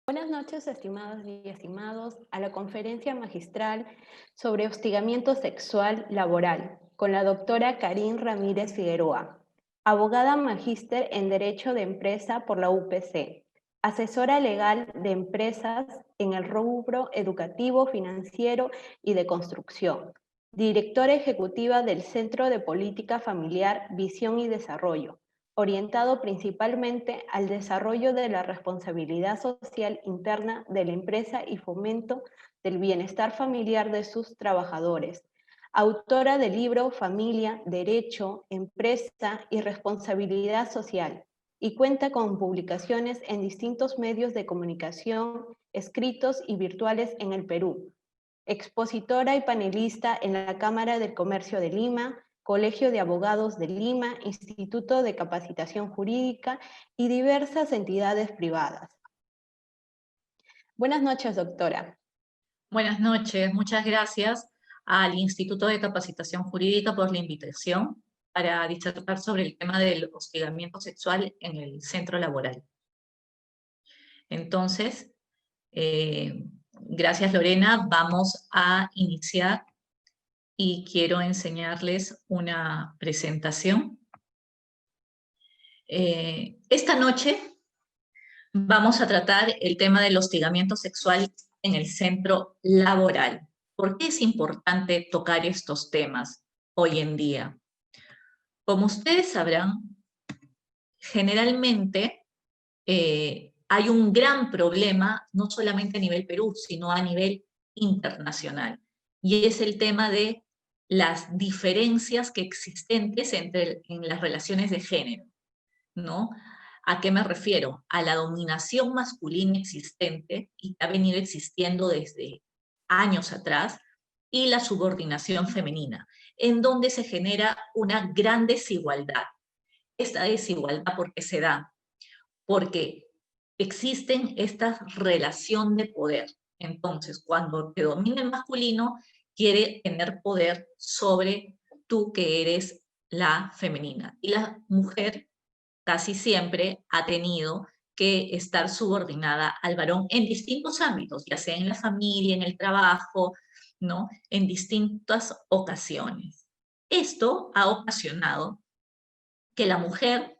Buenas noches, estimadas y estimados, a la conferencia magistral sobre hostigamiento sexual laboral con la doctora Karin Ramírez Figueroa, abogada magíster en Derecho de Empresa por la UPC, asesora legal de empresas en el rubro educativo, financiero y de construcción, directora ejecutiva del Centro de Política Familiar, Visión y Desarrollo, orientado principalmente al desarrollo de la responsabilidad social interna de la empresa y fomento del bienestar familiar de sus trabajadores. Autora del libro Familia, Derecho, Empresa y Responsabilidad Social, y cuenta con publicaciones en distintos medios de comunicación, escritos y virtuales en el Perú. Expositora y panelista en la Cámara del Comercio de Lima, Colegio de Abogados de Lima, Instituto de Capacitación Jurídica y diversas entidades privadas. Buenas noches, doctora. Buenas noches, muchas gracias al Instituto de Capacitación Jurídica por la invitación para disertar sobre el tema del hostigamiento sexual en el centro laboral. Entonces, gracias Lorena, vamos a iniciar y quiero enseñarles una presentación. Esta noche vamos a tratar el tema del hostigamiento sexual en el centro laboral. ¿Por qué es importante tocar estos temas hoy en día? Como ustedes sabrán, generalmente hay un gran problema, no solamente a nivel Perú, sino a nivel internacional, y es el tema de las diferencias que existentes en las relaciones de género, ¿no? ¿A qué me refiero? A la dominación masculina existente y que ha venido existiendo desde años atrás, y la subordinación femenina, en donde se genera una gran desigualdad. Esta desigualdad, ¿por qué se da? Porque existen esta relación de poder. Entonces, cuando te domina el masculino, quiere tener poder sobre tú que eres la femenina. Y la mujer casi siempre ha tenido que estar subordinada al varón en distintos ámbitos, ya sea en la familia, en el trabajo, ¿no? En distintas ocasiones. Esto ha ocasionado que la mujer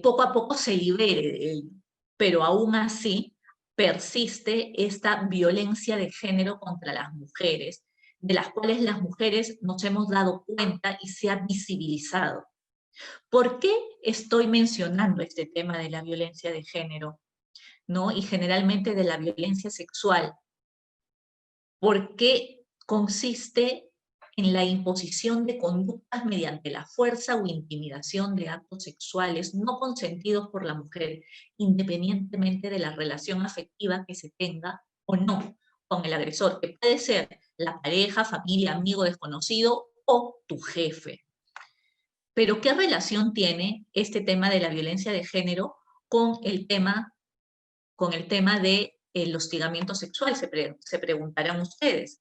poco a poco se libere de ello, pero aún así persiste esta violencia de género contra las mujeres, de las cuales las mujeres nos hemos dado cuenta y se ha visibilizado. ¿Por qué estoy mencionando este tema de la violencia de género, ¿no? Y generalmente de la violencia sexual? Porque consiste en la imposición de conductas mediante la fuerza o intimidación de actos sexuales no consentidos por la mujer, independientemente de la relación afectiva que se tenga o no con el agresor, que puede ser la pareja, familia, amigo, desconocido o tu jefe. Pero ¿qué relación tiene este tema de la violencia de género con el tema del hostigamiento sexual? Se preguntarán ustedes.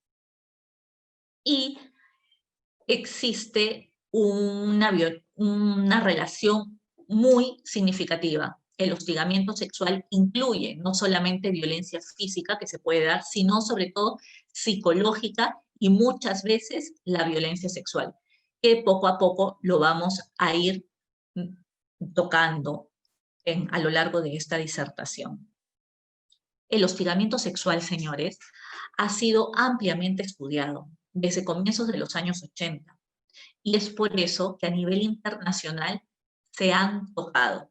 Y existe una relación muy significativa. El hostigamiento sexual incluye no solamente violencia física que se puede dar, sino sobre todo psicológica y muchas veces la violencia sexual, que poco a poco lo vamos a ir tocando a lo largo de esta disertación. El hostigamiento sexual, señores, ha sido ampliamente estudiado desde comienzos de los años 80, y es por eso que a nivel internacional se han tocado,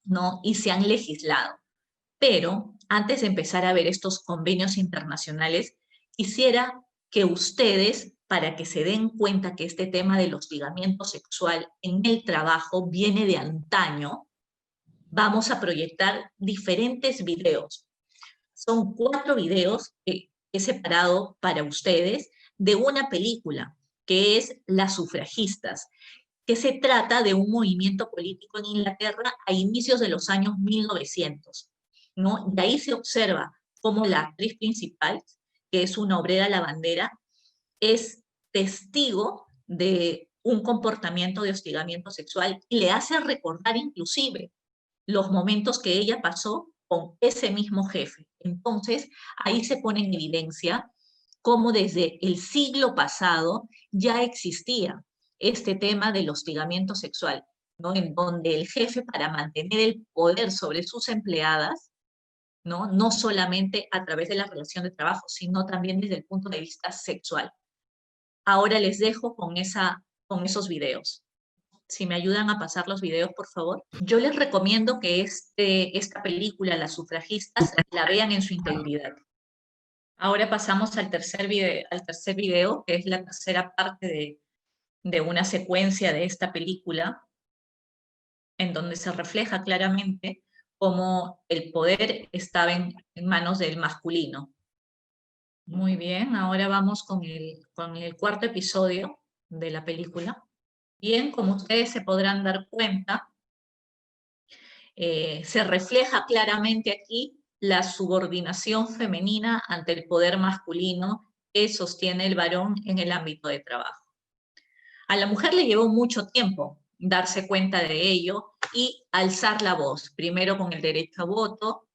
¿no? Y se han legislado. Pero antes de empezar a ver estos convenios internacionales, quisiera que ustedes, para que se den cuenta que este tema del hostigamiento sexual en el trabajo viene de antaño, vamos a proyectar diferentes videos. Son 4 videos que he separado para ustedes de una película que es Las sufragistas, que se trata de un movimiento político en Inglaterra a inicios de los años 1900, ¿no? Y ahí se observa cómo la actriz principal, que es una obrera lavandera, es testigo de un comportamiento de hostigamiento sexual y le hace recordar inclusive los momentos que ella pasó con ese mismo jefe. Entonces, ahí se pone en evidencia cómo desde el siglo pasado ya existía este tema del hostigamiento sexual, ¿no? En donde el jefe, para mantener el poder sobre sus empleadas, ¿no? No solamente a través de la relación de trabajo, sino también desde el punto de vista sexual. Ahora les dejo con esos videos. Si me ayudan a pasar los videos, por favor. Yo les recomiendo que esta película, Las sufragistas, la vean en su integridad. Ahora pasamos al tercer video, que es la tercera parte de una secuencia de esta película, en donde se refleja claramente cómo el poder estaba en manos del masculino. Muy bien, ahora vamos con el cuarto episodio de la película. Bien, como ustedes se podrán dar cuenta, se refleja claramente aquí la subordinación femenina ante el poder masculino que sostiene el varón en el ámbito de trabajo. A la mujer le llevó mucho tiempo darse cuenta de ello y alzar la voz, primero con el derecho a voto,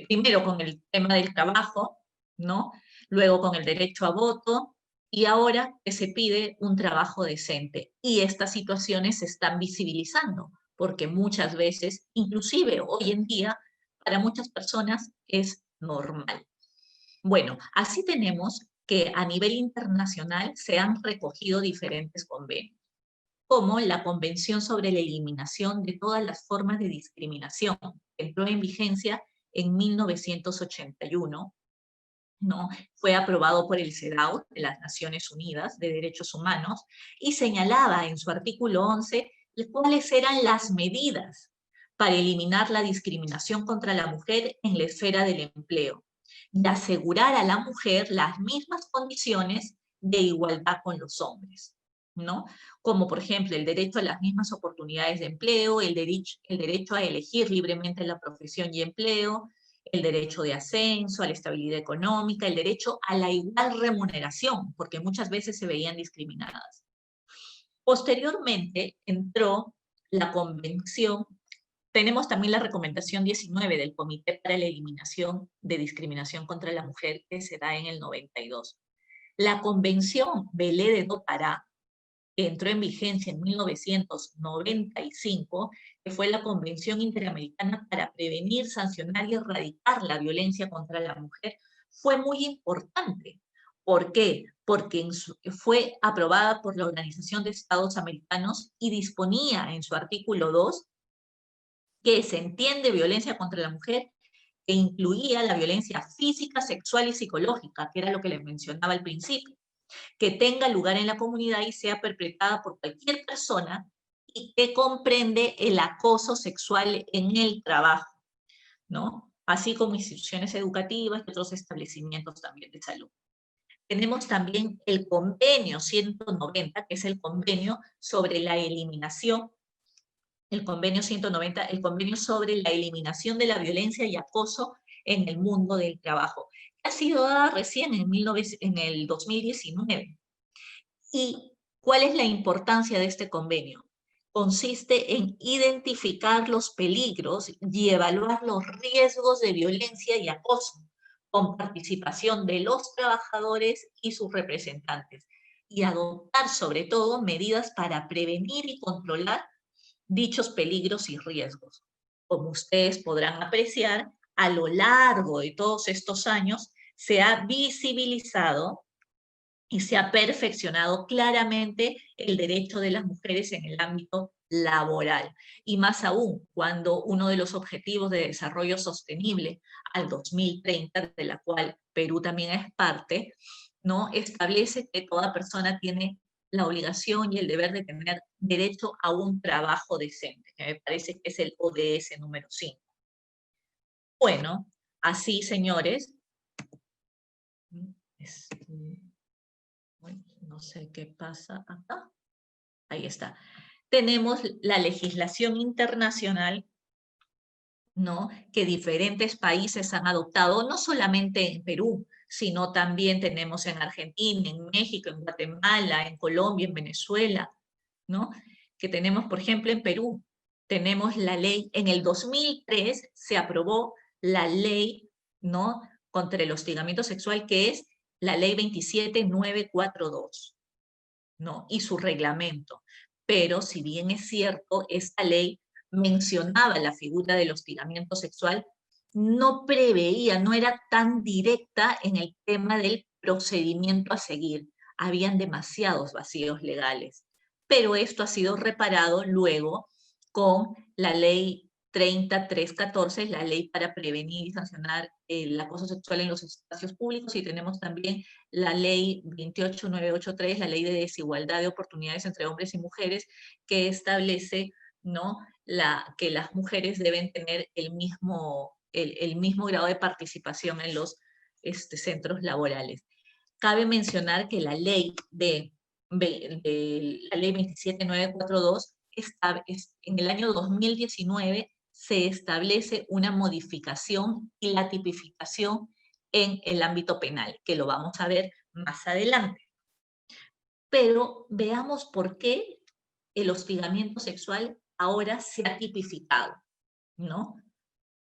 primero con el tema del trabajo, ¿no? Luego con el derecho a voto, y ahora que se pide un trabajo decente. Y estas situaciones se están visibilizando, porque muchas veces, inclusive hoy en día, para muchas personas es normal. Bueno, así tenemos que a nivel internacional se han recogido diferentes convenios, como la Convención sobre la Eliminación de todas las formas de discriminación, que entró en vigencia en 1981, ¿no? Fue aprobado por el CEDAW, de las Naciones Unidas de Derechos Humanos, y señalaba en su artículo 11 cuáles eran las medidas para eliminar la discriminación contra la mujer en la esfera del empleo y asegurar a la mujer las mismas condiciones de igualdad con los hombres, ¿no? Como por ejemplo el derecho a las mismas oportunidades de empleo, el derecho a elegir libremente la profesión y empleo, el derecho de ascenso, a la estabilidad económica, el derecho a la igual remuneración, porque muchas veces se veían discriminadas. Posteriormente entró la convención. Tenemos también la recomendación 19 del Comité para la Eliminación de Discriminación contra la Mujer, que se da en el 92. La Convención Belé de Do Pará, que entró en vigencia en 1995, que fue la Convención Interamericana para Prevenir, Sancionar y Erradicar la Violencia contra la Mujer, fue muy importante. ¿Por qué? Porque fue aprobada por la Organización de Estados Americanos y disponía en su artículo 2 que se entiende violencia contra la mujer, que incluía la violencia física, sexual y psicológica, que era lo que les mencionaba al principio, que tenga lugar en la comunidad y sea perpetrada por cualquier persona y que comprende el acoso sexual en el trabajo, ¿no? Así como instituciones educativas y otros establecimientos también de salud. Tenemos también el convenio 190, que es el convenio sobre la eliminación, el convenio 190, el convenio sobre la eliminación de la violencia y acoso en el mundo del trabajo, que ha sido dada recién en el 2019. ¿Y cuál es la importancia de este convenio? Consiste en identificar los peligros y evaluar los riesgos de violencia y acoso, con participación de los trabajadores y sus representantes, y adoptar sobre todo medidas para prevenir y controlar dichos peligros y riesgos. Como ustedes podrán apreciar, a lo largo de todos estos años se ha visibilizado y se ha perfeccionado claramente el derecho de las mujeres en el ámbito laboral. Y más aún, cuando uno de los objetivos de desarrollo sostenible al 2030, de la cual Perú también es parte, ¿no? Establece que toda persona tiene la obligación y el deber de tener derecho a un trabajo decente, que me parece que es el ODS número 5. Bueno, así, señores, no sé qué pasa acá. Ahí está. Tenemos la legislación internacional, ¿no? Que diferentes países han adoptado, no solamente en Perú, sino también tenemos en Argentina, en México, en Guatemala, en Colombia, en Venezuela, ¿no? Que tenemos, por ejemplo, en Perú, tenemos la ley, en el 2003 se aprobó la ley, ¿no?, contra el hostigamiento sexual, que es la ley 27942, ¿no?, y su reglamento. Pero si bien es cierto, esta ley mencionaba la figura del hostigamiento sexual, no preveía, no era tan directa en el tema del procedimiento a seguir. Habían demasiados vacíos legales. Pero esto ha sido reparado luego con la ley 30314, la ley para prevenir y sancionar el acoso sexual en los espacios públicos, y tenemos también la ley 28983, la ley de desigualdad de oportunidades entre hombres y mujeres, que establece, ¿no?, que las mujeres deben tener el mismo grado de participación en los centros laborales. Cabe mencionar que la ley la ley 27942 en el año 2019 se establece una modificación y la tipificación en el ámbito penal, que lo vamos a ver más adelante. Pero veamos por qué el hostigamiento sexual ahora se ha tipificado, ¿no?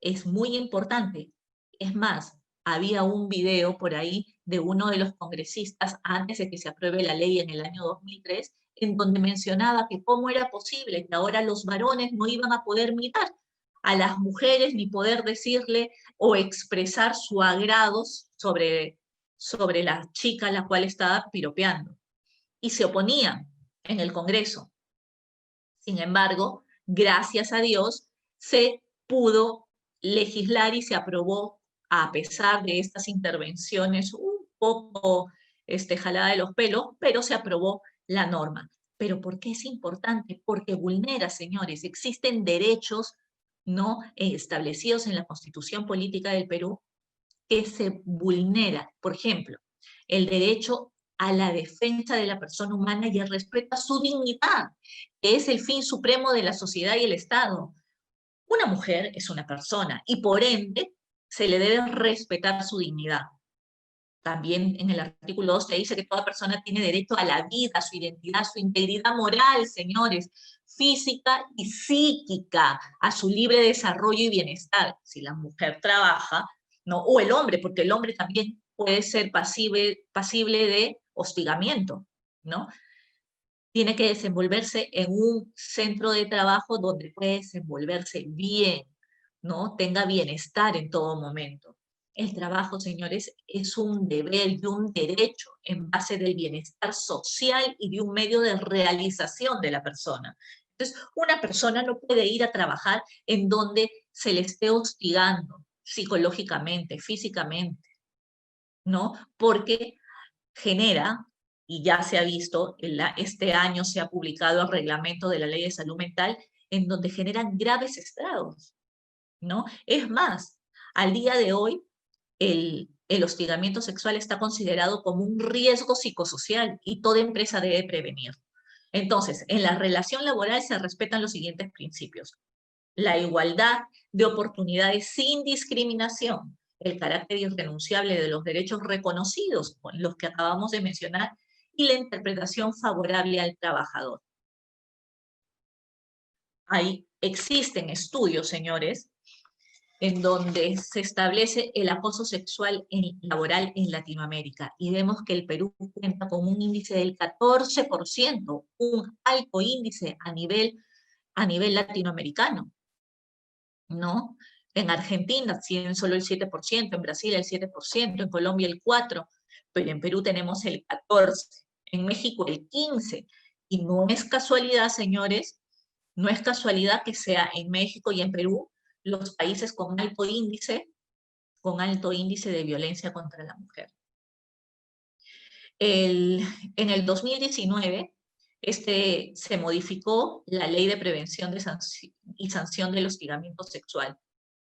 Es muy importante. Es más, había un video por ahí de uno de los congresistas antes de que se apruebe la ley en el año 2003, en donde mencionaba que cómo era posible que ahora los varones no iban a poder mirar a las mujeres ni poder decirle o expresar su agrado sobre la chica a la cual estaba piropeando. Y se oponían en el Congreso. Sin embargo, gracias a Dios, se pudo legislar y se aprobó, a pesar de estas intervenciones un poco jalada de los pelos, pero se aprobó la norma. ¿Pero por qué es importante? Porque vulnera, señores, existen derechos, ¿no?, establecidos en la Constitución Política del Perú que se vulnera. Por ejemplo, el derecho a la defensa de la persona humana y el respeto a su dignidad, que es el fin supremo de la sociedad y el Estado. Una mujer es una persona y por ende se le debe respetar su dignidad. También en el artículo 2 se dice que toda persona tiene derecho a la vida, a su identidad, a su integridad moral, señores, física y psíquica, a su libre desarrollo y bienestar. Si la mujer trabaja, ¿no?, o el hombre, porque el hombre también puede ser pasible de hostigamiento, ¿no? Tiene que desenvolverse en un centro de trabajo donde puede desenvolverse bien, ¿no?, tenga bienestar en todo momento. El trabajo, señores, es un deber y un derecho en base del bienestar social y de un medio de realización de la persona. Entonces, una persona no puede ir a trabajar en donde se le esté hostigando psicológicamente, físicamente, ¿no? Porque genera, y ya se ha visto, este año se ha publicado el reglamento de la Ley de Salud Mental, en donde generan graves estragos, ¿no? Es más, al día de hoy, el hostigamiento sexual está considerado como un riesgo psicosocial y toda empresa debe prevenir. Entonces, en la relación laboral se respetan los siguientes principios: la igualdad de oportunidades sin discriminación, el carácter irrenunciable de los derechos reconocidos, los que acabamos de mencionar, y la interpretación favorable al trabajador. Ahí existen estudios, señores, en donde se establece el acoso sexual laboral en Latinoamérica, y vemos que el Perú cuenta con un índice del 14%, un alto índice a nivel latinoamericano, ¿no? En Argentina tienen solo el 7%, en Brasil el 7%, en Colombia el 4%, pero en Perú tenemos el 14%, en México el 15%, y no es casualidad, señores, no es casualidad que sea en México y en Perú los países con alto índice de violencia contra la mujer. En el 2019 se modificó la Ley de Prevención y Sanción del Hostigamiento Sexual,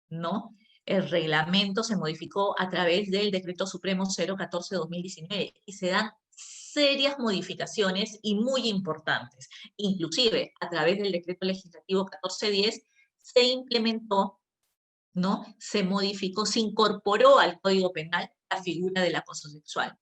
¿no? El reglamento se modificó a través del Decreto Supremo 014-2019 y se dan serias modificaciones y muy importantes. Inclusive, a través del Decreto Legislativo 1410 se implementó, ¿no?, se modificó, se incorporó al Código Penal la figura del acoso sexual.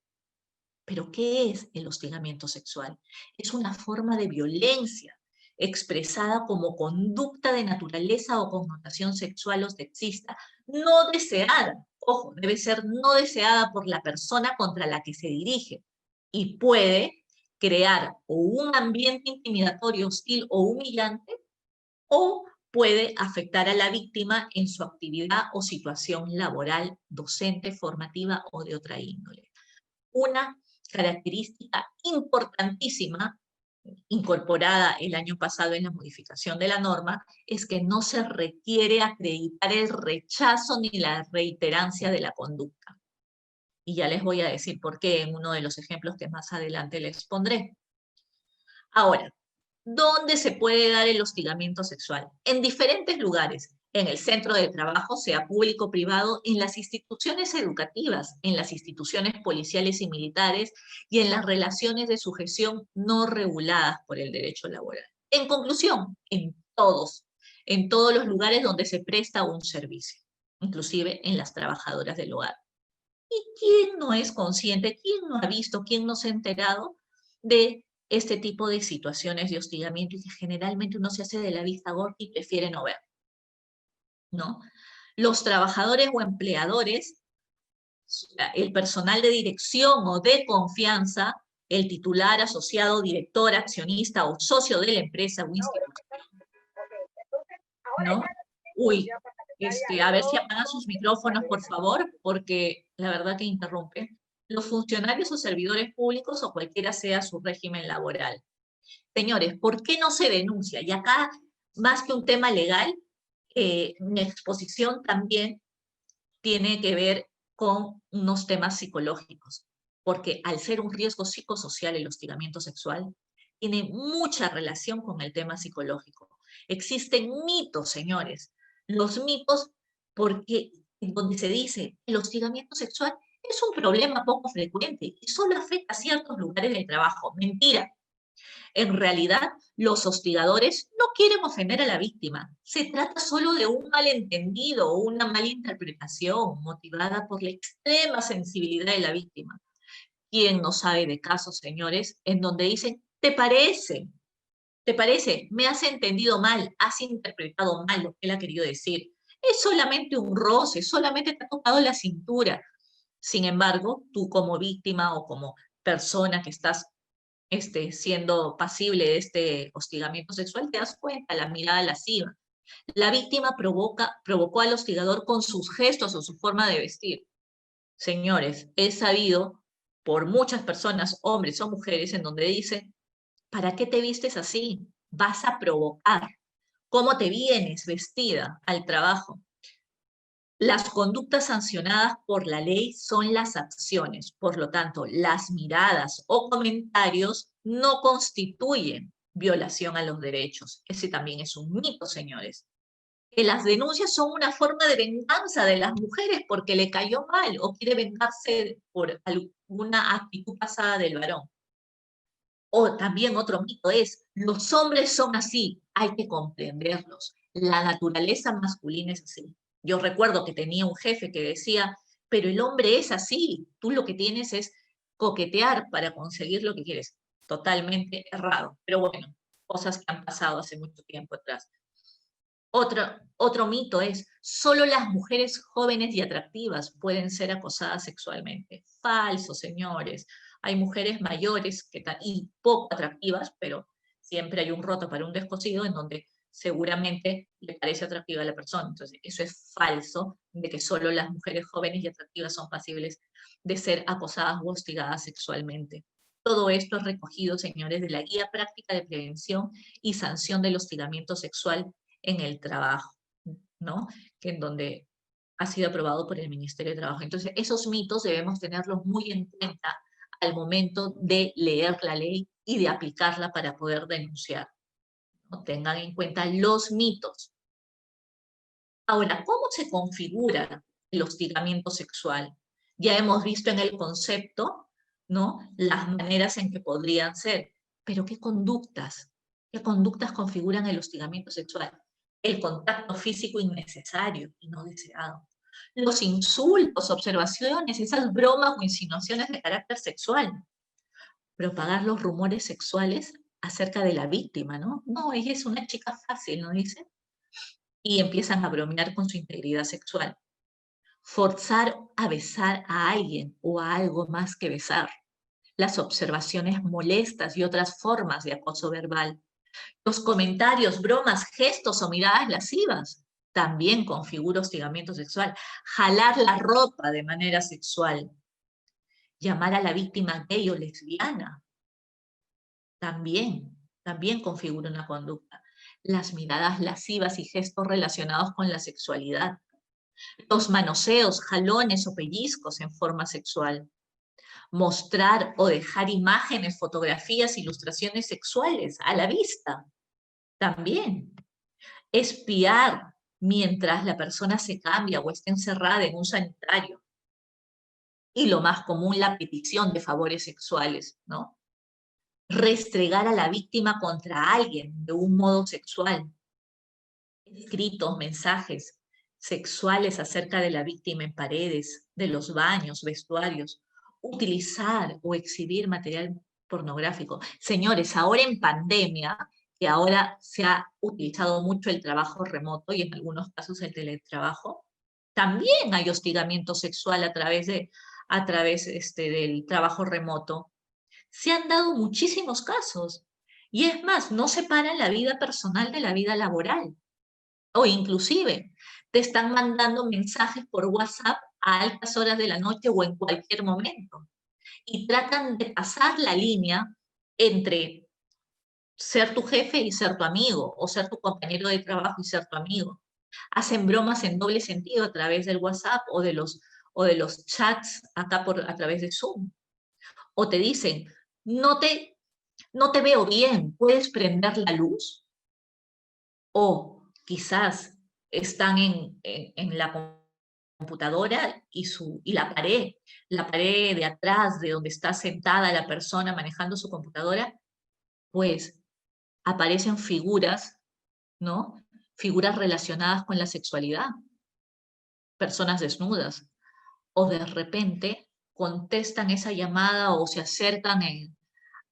¿Pero qué es el hostigamiento sexual? Es una forma de violencia expresada como conducta de naturaleza o connotación sexual o sexista, no deseada. Ojo, debe ser no deseada por la persona contra la que se dirige y puede crear o un ambiente intimidatorio, hostil o humillante, o puede afectar a la víctima en su actividad o situación laboral, docente, formativa o de otra índole. Una característica importantísima incorporada el año pasado en la modificación de la norma es que no se requiere acreditar el rechazo ni la reiterancia de la conducta. Y ya les voy a decir por qué en uno de los ejemplos que más adelante les pondré. Ahora, ¿dónde se puede dar el hostigamiento sexual? En diferentes lugares. En el centro de trabajo, sea público o privado, en las instituciones educativas, en las instituciones policiales y militares y en las relaciones de sujeción no reguladas por el derecho laboral. En conclusión, en todos los lugares donde se presta un servicio, inclusive en las trabajadoras del hogar. ¿Y quién no es consciente, quién no ha visto, quién no se ha enterado de este tipo de situaciones de hostigamiento y que generalmente uno se hace de la vista gorda y prefiere no ver, ¿no? Los trabajadores o empleadores, el personal de dirección o de confianza, el titular, asociado, director, accionista o socio de la empresa o institución, ¿no? Uy, a ver si apagan sus micrófonos, por favor, porque la verdad que interrumpen. Los funcionarios o servidores públicos o cualquiera sea su régimen laboral. Señores, ¿por qué no se denuncia? Y acá, más que un tema legal, mi exposición también tiene que ver con unos temas psicológicos, porque al ser un riesgo psicosocial el hostigamiento sexual, tiene mucha relación con el tema psicológico. Existen mitos, señores, los mitos porque donde se dice el hostigamiento sexual es un problema poco frecuente y solo afecta a ciertos lugares del trabajo. Mentira. En realidad, los hostigadores no quieren ofender a la víctima. Se trata solo de un malentendido o una mala interpretación motivada por la extrema sensibilidad de la víctima. ¿Quién no sabe de casos, señores, en donde dicen, ¿te parece? ¿Te parece? Me has entendido mal, has interpretado mal lo que él ha querido decir. Es solamente un roce, solamente te ha tocado la cintura. Sin embargo, tú como víctima o como persona que estás siendo pasible de este hostigamiento sexual, te das cuenta, la mirada lasciva. La víctima provocó al hostigador con sus gestos o su forma de vestir. Señores, es sabido por muchas personas, hombres o mujeres, en donde dicen, ¿para qué te vistes así? Vas a provocar. ¿Cómo te vienes vestida al trabajo? Las conductas sancionadas por la ley son las acciones, por lo tanto, las miradas o comentarios no constituyen violación a los derechos. Ese también es un mito, señores. Que las denuncias son una forma de venganza de las mujeres porque le cayó mal o quiere vengarse por alguna actitud pasada del varón. O también otro mito es, los hombres son así, hay que comprenderlos. La naturaleza masculina es así. Yo recuerdo que tenía un jefe que decía, pero el hombre es así, tú lo que tienes es coquetear para conseguir lo que quieres. Totalmente errado, pero bueno, cosas que han pasado hace mucho tiempo atrás. Otro mito es, solo las mujeres jóvenes y atractivas pueden ser acosadas sexualmente. Falso, señores. Hay mujeres mayores y poco atractivas, pero siempre hay un roto para un descosido en donde seguramente le parece atractiva a la persona. Entonces, eso es falso, de que solo las mujeres jóvenes y atractivas son pasibles de ser acosadas o hostigadas sexualmente. Todo esto es recogido, señores, de la Guía Práctica de Prevención y Sanción del Hostigamiento Sexual en el Trabajo, ¿no? Que en donde ha sido aprobado por el Ministerio de Trabajo. Entonces, esos mitos debemos tenerlos muy en cuenta al momento de leer la ley y de aplicarla para poder denunciar, ¿no? Tengan en cuenta los mitos. Ahora, ¿cómo se configura el hostigamiento sexual? Ya hemos visto en el concepto, ¿no? Las maneras en que podrían ser, pero ¿qué conductas? ¿Qué conductas configuran el hostigamiento sexual? El contacto físico innecesario y no deseado. Los insultos, observaciones, esas bromas o insinuaciones de carácter sexual. Propagar los rumores sexuales acerca de la víctima, ¿no? No, ella es una chica fácil, ¿no dice? Y empiezan a bromear con su integridad sexual. Forzar a besar a alguien o a algo más que besar. Las observaciones molestas y otras formas de acoso verbal. Los comentarios, bromas, gestos o miradas lascivas también configura hostigamiento sexual. Jalar la ropa de manera sexual. Llamar a la víctima gay o lesbiana también configura una conducta. Las miradas lascivas y gestos relacionados con la sexualidad. Los manoseos, jalones o pellizcos en forma sexual. Mostrar o dejar imágenes, fotografías, ilustraciones sexuales a la vista. También. Espiar mientras la persona se cambia o está encerrada en un sanitario. Y lo más común, la petición de favores sexuales, ¿no? Restregar a la víctima contra alguien de un modo sexual. Escritos, mensajes sexuales acerca de la víctima en paredes, de los baños, vestuarios. Utilizar o exhibir material pornográfico. Señores, ahora en pandemia, que ahora se ha utilizado mucho el trabajo remoto y en algunos casos el teletrabajo, también hay hostigamiento sexual a través del trabajo remoto. Se han dado muchísimos casos. Y es más, no separan la vida personal de la vida laboral. O inclusive, te están mandando mensajes por WhatsApp a altas horas de la noche o en cualquier momento. Y tratan de pasar la línea entre ser tu jefe y ser tu amigo, o ser tu compañero de trabajo y ser tu amigo. Hacen bromas en doble sentido a través del WhatsApp o de los chats acá a través de Zoom. O te dicen, no te veo bien, ¿puedes prender la luz? O quizás están en la computadora y la pared de atrás de donde está sentada la persona manejando su computadora, pues aparecen figuras, ¿no? Figuras relacionadas con la sexualidad, personas desnudas, o de repente contestan esa llamada o se acercan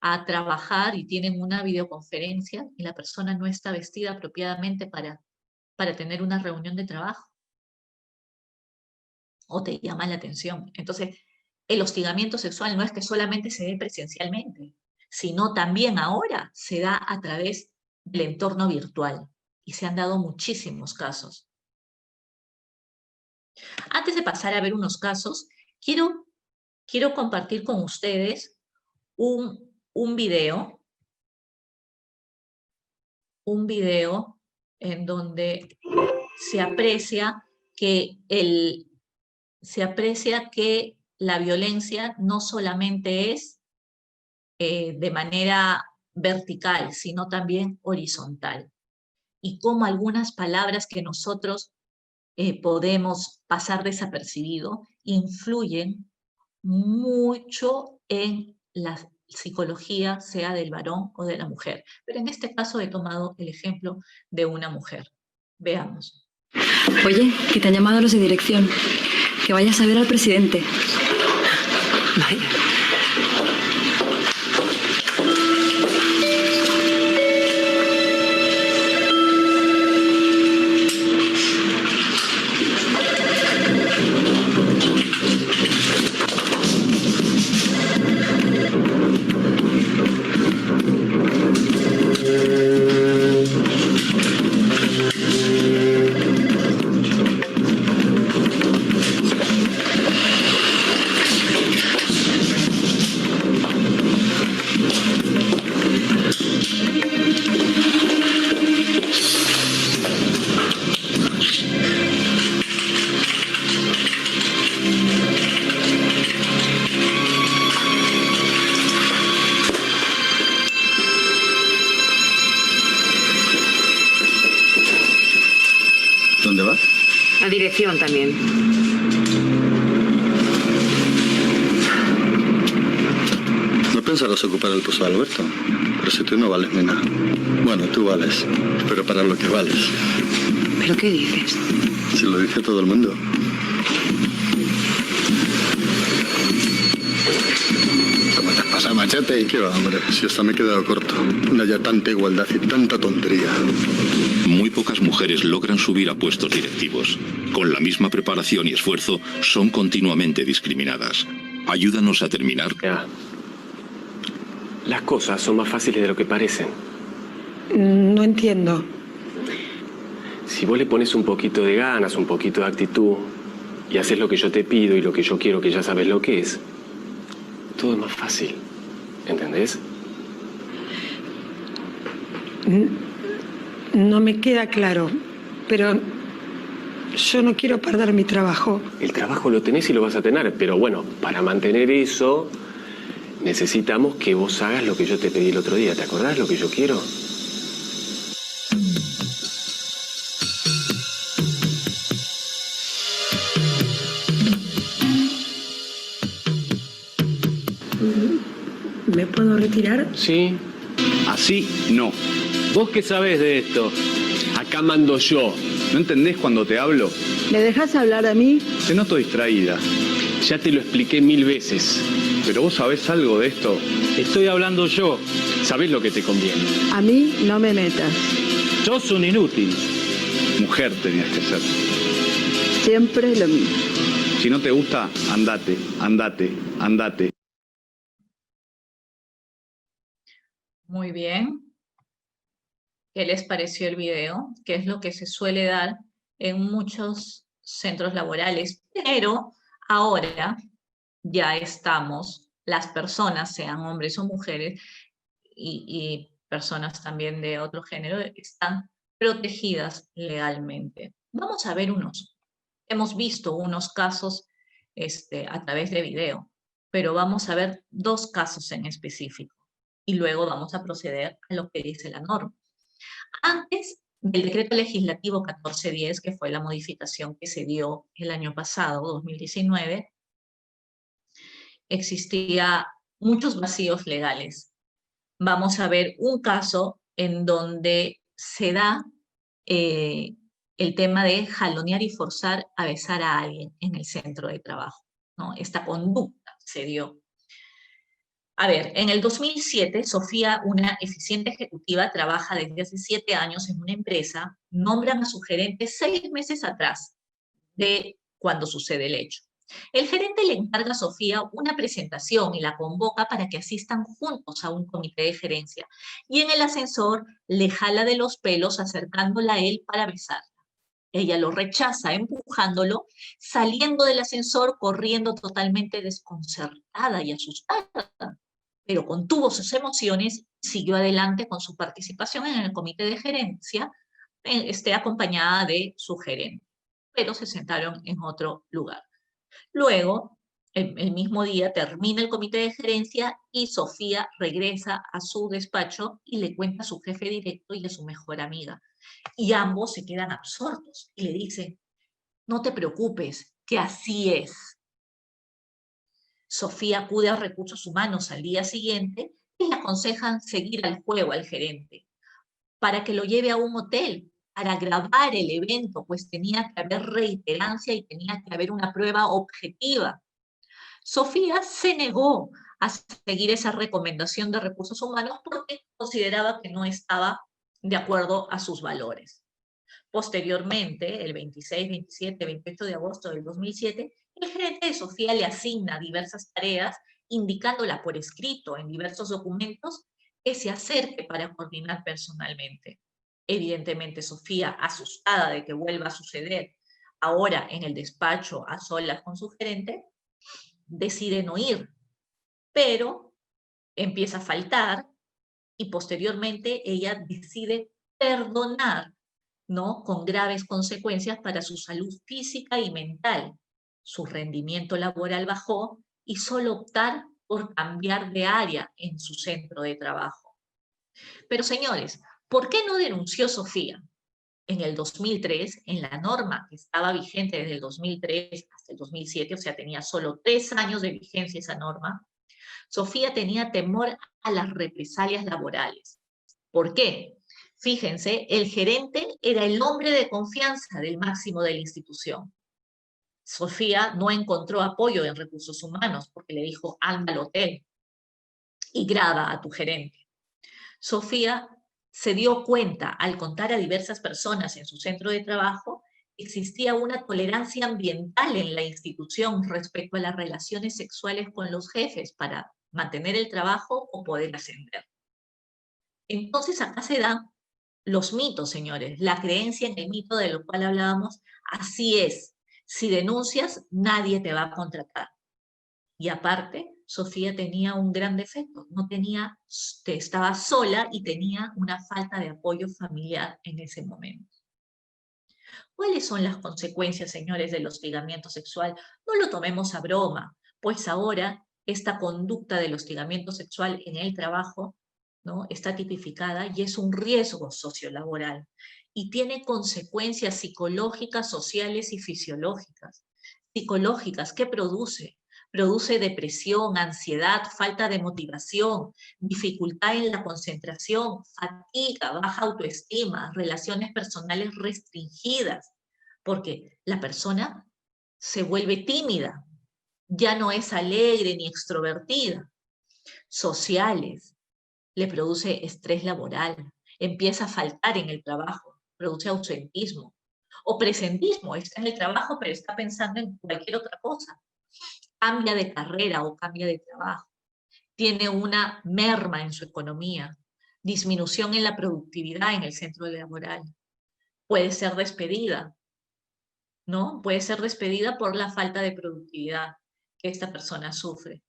a trabajar y tienen una videoconferencia y la persona no está vestida apropiadamente para tener una reunión de trabajo. O te llama la atención. Entonces, el hostigamiento sexual no es que solamente se dé presencialmente, sino también ahora se da a través del entorno virtual. Y se han dado muchísimos casos. Antes de pasar a ver unos casos, quiero compartir con ustedes un video en donde se aprecia que la violencia no solamente es de manera vertical, sino también horizontal. Y cómo algunas palabras que nosotros podemos pasar desapercibido influyen mucho en la psicología, sea del varón o de la mujer. Pero en este caso he tomado el ejemplo de una mujer. Veamos. Oye, que te han llamado los de dirección. Que vayas a ver al presidente. Vaya. ¿Dónde va? A dirección también. No pensarás ocupar el puesto de Alberto, pero si tú no vales, nena. Bueno, tú vales, pero para lo que vales. ¿Pero qué dices? Si lo dice todo el mundo. ¿Cómo te has pasado, macho? Chate. ¿Qué va, hombre? Si hasta me he quedado corto. No haya tanta igualdad y tanta tontería. Muy pocas mujeres logran subir a puestos directivos. Con la misma preparación y esfuerzo, son continuamente discriminadas. Ayúdanos a terminar. Ya. Las cosas son más fáciles de lo que parecen. No entiendo. Si vos le pones un poquito de ganas, un poquito de actitud, y haces lo que yo te pido y lo que yo quiero, que ya sabes lo que es, todo es más fácil. ¿Entendés? No me queda claro, pero yo no quiero perder mi trabajo. El trabajo lo tenés y lo vas a tener, pero bueno, para mantener eso, necesitamos que vos hagas lo que yo te pedí el otro día. ¿Te acordás lo que yo quiero? ¿Me puedo retirar? Sí. Así no. ¿Vos qué sabés de esto? Acá mando yo. ¿No entendés cuando te hablo? ¿Me dejas hablar a mí? Te noto distraída. Ya te lo expliqué 1000 veces. ¿Pero vos sabés algo de esto? Estoy hablando yo. Sabés lo que te conviene. A mí no me metas. Sos un inútil. Mujer tenías que ser. Siempre lo mismo. Si no te gusta, andate, andate, andate. Muy bien. ¿Qué les pareció el video? ¿Qué es lo que se suele dar en muchos centros laborales? Pero ahora ya estamos, las personas, sean hombres o mujeres, y personas también de otro género, están protegidas legalmente. Vamos a ver hemos visto unos casos a través de video, pero vamos a ver 2 casos en específico. Y luego vamos a proceder a lo que dice la norma. Antes del decreto legislativo 1410, que fue la modificación que se dio el año pasado, 2019, existía muchos vacíos legales. Vamos a ver un caso en donde se da el tema de jalonear y forzar a besar a alguien en el centro de trabajo, ¿no? Esta conducta se dio. A ver, en el 2007, Sofía, una eficiente ejecutiva, trabaja desde hace 7 años en una empresa, nombran a su gerente 6 meses atrás de cuando sucede el hecho. El gerente le encarga a Sofía una presentación y la convoca para que asistan juntos a un comité de gerencia. Y en el ascensor le jala de los pelos acercándola a él para besarla. Ella lo rechaza empujándolo, saliendo del ascensor corriendo totalmente desconcertada y asustada. Pero contuvo sus emociones y siguió adelante con su participación en el comité de gerencia, acompañada de su gerente. Pero se sentaron en otro lugar. Luego, el mismo día, termina el comité de gerencia y Sofía regresa a su despacho y le cuenta a su jefe directo y a su mejor amiga. Y ambos se quedan absortos y le dicen, no te preocupes, que así es. Sofía acude a recursos humanos al día siguiente y le aconsejan seguir al juego al gerente para que lo lleve a un hotel para grabar el evento, pues tenía que haber reiterancia y tenía que haber una prueba objetiva. Sofía se negó a seguir esa recomendación de recursos humanos porque consideraba que no estaba de acuerdo a sus valores. Posteriormente, el 26, 27, 28 de agosto del 2007, el gerente de Sofía le asigna diversas tareas, indicándola por escrito en diversos documentos que se acerque para coordinar personalmente. Evidentemente, Sofía, asustada de que vuelva a suceder ahora en el despacho a solas con su gerente, decide no ir, pero empieza a faltar y posteriormente ella decide perdonar, ¿no? Con graves consecuencias para su salud física y mental. Su rendimiento laboral bajó y solo optar por cambiar de área en su centro de trabajo. Pero señores, ¿por qué no denunció Sofía? En el 2003, en la norma que estaba vigente desde el 2003 hasta el 2007, o sea, tenía solo 3 años de vigencia esa norma, Sofía tenía temor a las represalias laborales. ¿Por qué? Fíjense, el gerente era el hombre de confianza del máximo de la institución. Sofía no encontró apoyo en recursos humanos porque le dijo, anda al hotel. y graba a tu gerente. Sofía se dio cuenta al contar a diversas personas en su centro de trabajo que existía una tolerancia ambiental en la institución respecto a las relaciones sexuales con los jefes para mantener el trabajo o poder ascender. Entonces acá se dan los mitos, señores, la creencia en el mito de lo cual hablábamos, así es, si denuncias nadie te va a contratar. Y aparte, Sofía tenía un gran defecto, estaba sola y tenía una falta de apoyo familiar en ese momento. ¿Cuáles son las consecuencias, señores, del hostigamiento sexual? No lo tomemos a broma, pues ahora esta conducta del hostigamiento sexual en el trabajo, ¿no?, está tipificada y es un riesgo sociolaboral y tiene consecuencias psicológicas, sociales y fisiológicas. Psicológicas, ¿qué produce? Produce depresión, ansiedad, falta de motivación, dificultad en la concentración, fatiga, baja autoestima, relaciones personales restringidas, porque la persona se vuelve tímida, ya no es alegre ni extrovertida. Sociales, le produce estrés laboral, empieza a faltar en el trabajo, produce ausentismo, o presentismo, está en el trabajo pero está pensando en cualquier otra cosa. Cambia de carrera o cambia de trabajo, tiene una merma en su economía, disminución en la productividad en el centro laboral, puede ser despedida, ¿no? Puede ser despedida por la falta de productividad que esta persona sufre.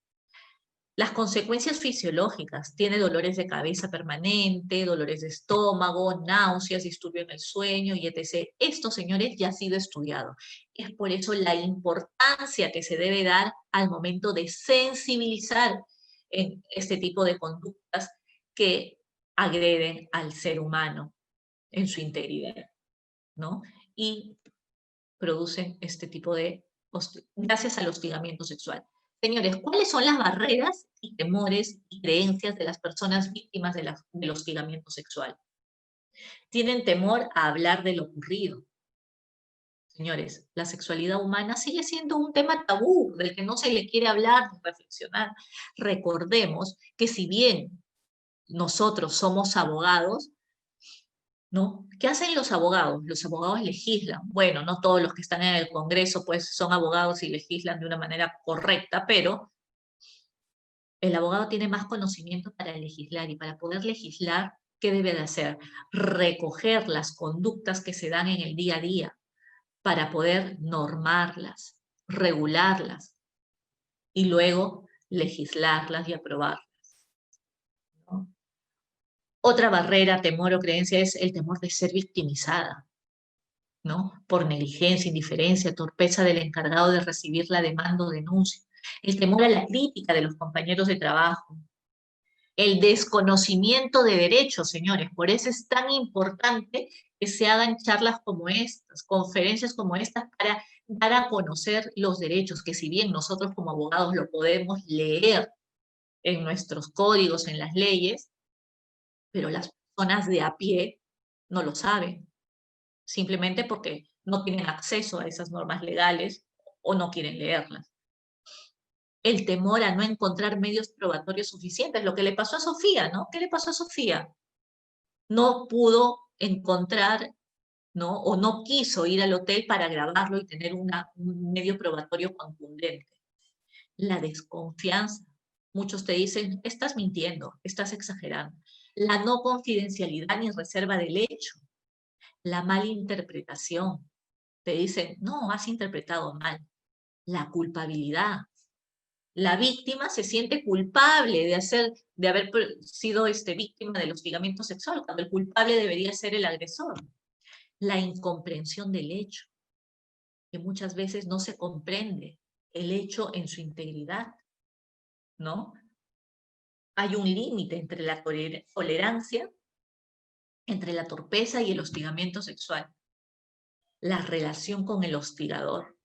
Las consecuencias fisiológicas, tiene dolores de cabeza permanente, dolores de estómago, náuseas, disturbio en el sueño y etc. Esto, señores, ya ha sido estudiado. Es por eso la importancia que se debe dar al momento de sensibilizar en este tipo de conductas que agreden al ser humano en su integridad, ¿no? Y producen este tipo de, gracias al hostigamiento sexual. Señores, ¿cuáles son las barreras y temores y creencias de las personas víctimas del hostigamiento sexual? Tienen temor a hablar de lo ocurrido. Señores, la sexualidad humana sigue siendo un tema tabú, del que no se le quiere hablar, reflexionar. Recordemos que si bien nosotros somos abogados, ¿no? ¿Qué hacen los abogados? Los abogados legislan. Bueno, no todos los que están en el Congreso pues son abogados y legislan de una manera correcta, pero el abogado tiene más conocimiento para legislar y para poder legislar, ¿qué debe de hacer? Recoger las conductas que se dan en el día a día para poder normarlas, regularlas y luego legislarlas y aprobarlas, ¿no? Otra barrera, temor o creencia es el temor de ser victimizada, ¿no? Por negligencia, indiferencia, torpeza del encargado de recibir la demanda o denuncia. El temor a la crítica de los compañeros de trabajo. El desconocimiento de derechos, señores. Por eso es tan importante que se hagan charlas como estas, conferencias como estas, para dar a conocer los derechos, que si bien nosotros como abogados lo podemos leer en nuestros códigos, en las leyes, pero las personas de a pie no lo saben, simplemente porque no tienen acceso a esas normas legales o no quieren leerlas. El temor a no encontrar medios probatorios suficientes, lo que le pasó a Sofía, ¿no? ¿Qué le pasó a Sofía? No pudo encontrar, ¿no? O no quiso ir al hotel para grabarlo y tener un medio probatorio contundente. La desconfianza. Muchos te dicen, estás mintiendo, estás exagerando. La no confidencialidad ni reserva del hecho. La malinterpretación. Te dicen, no, has interpretado mal. La culpabilidad. La víctima se siente culpable de haber sido víctima del hostigamiento sexual, cuando el culpable debería ser el agresor. La incomprensión del hecho, que muchas veces no se comprende el hecho en su integridad, ¿no? Hay un límite entre la tolerancia, entre la torpeza y el hostigamiento sexual. La relación con el hostigador,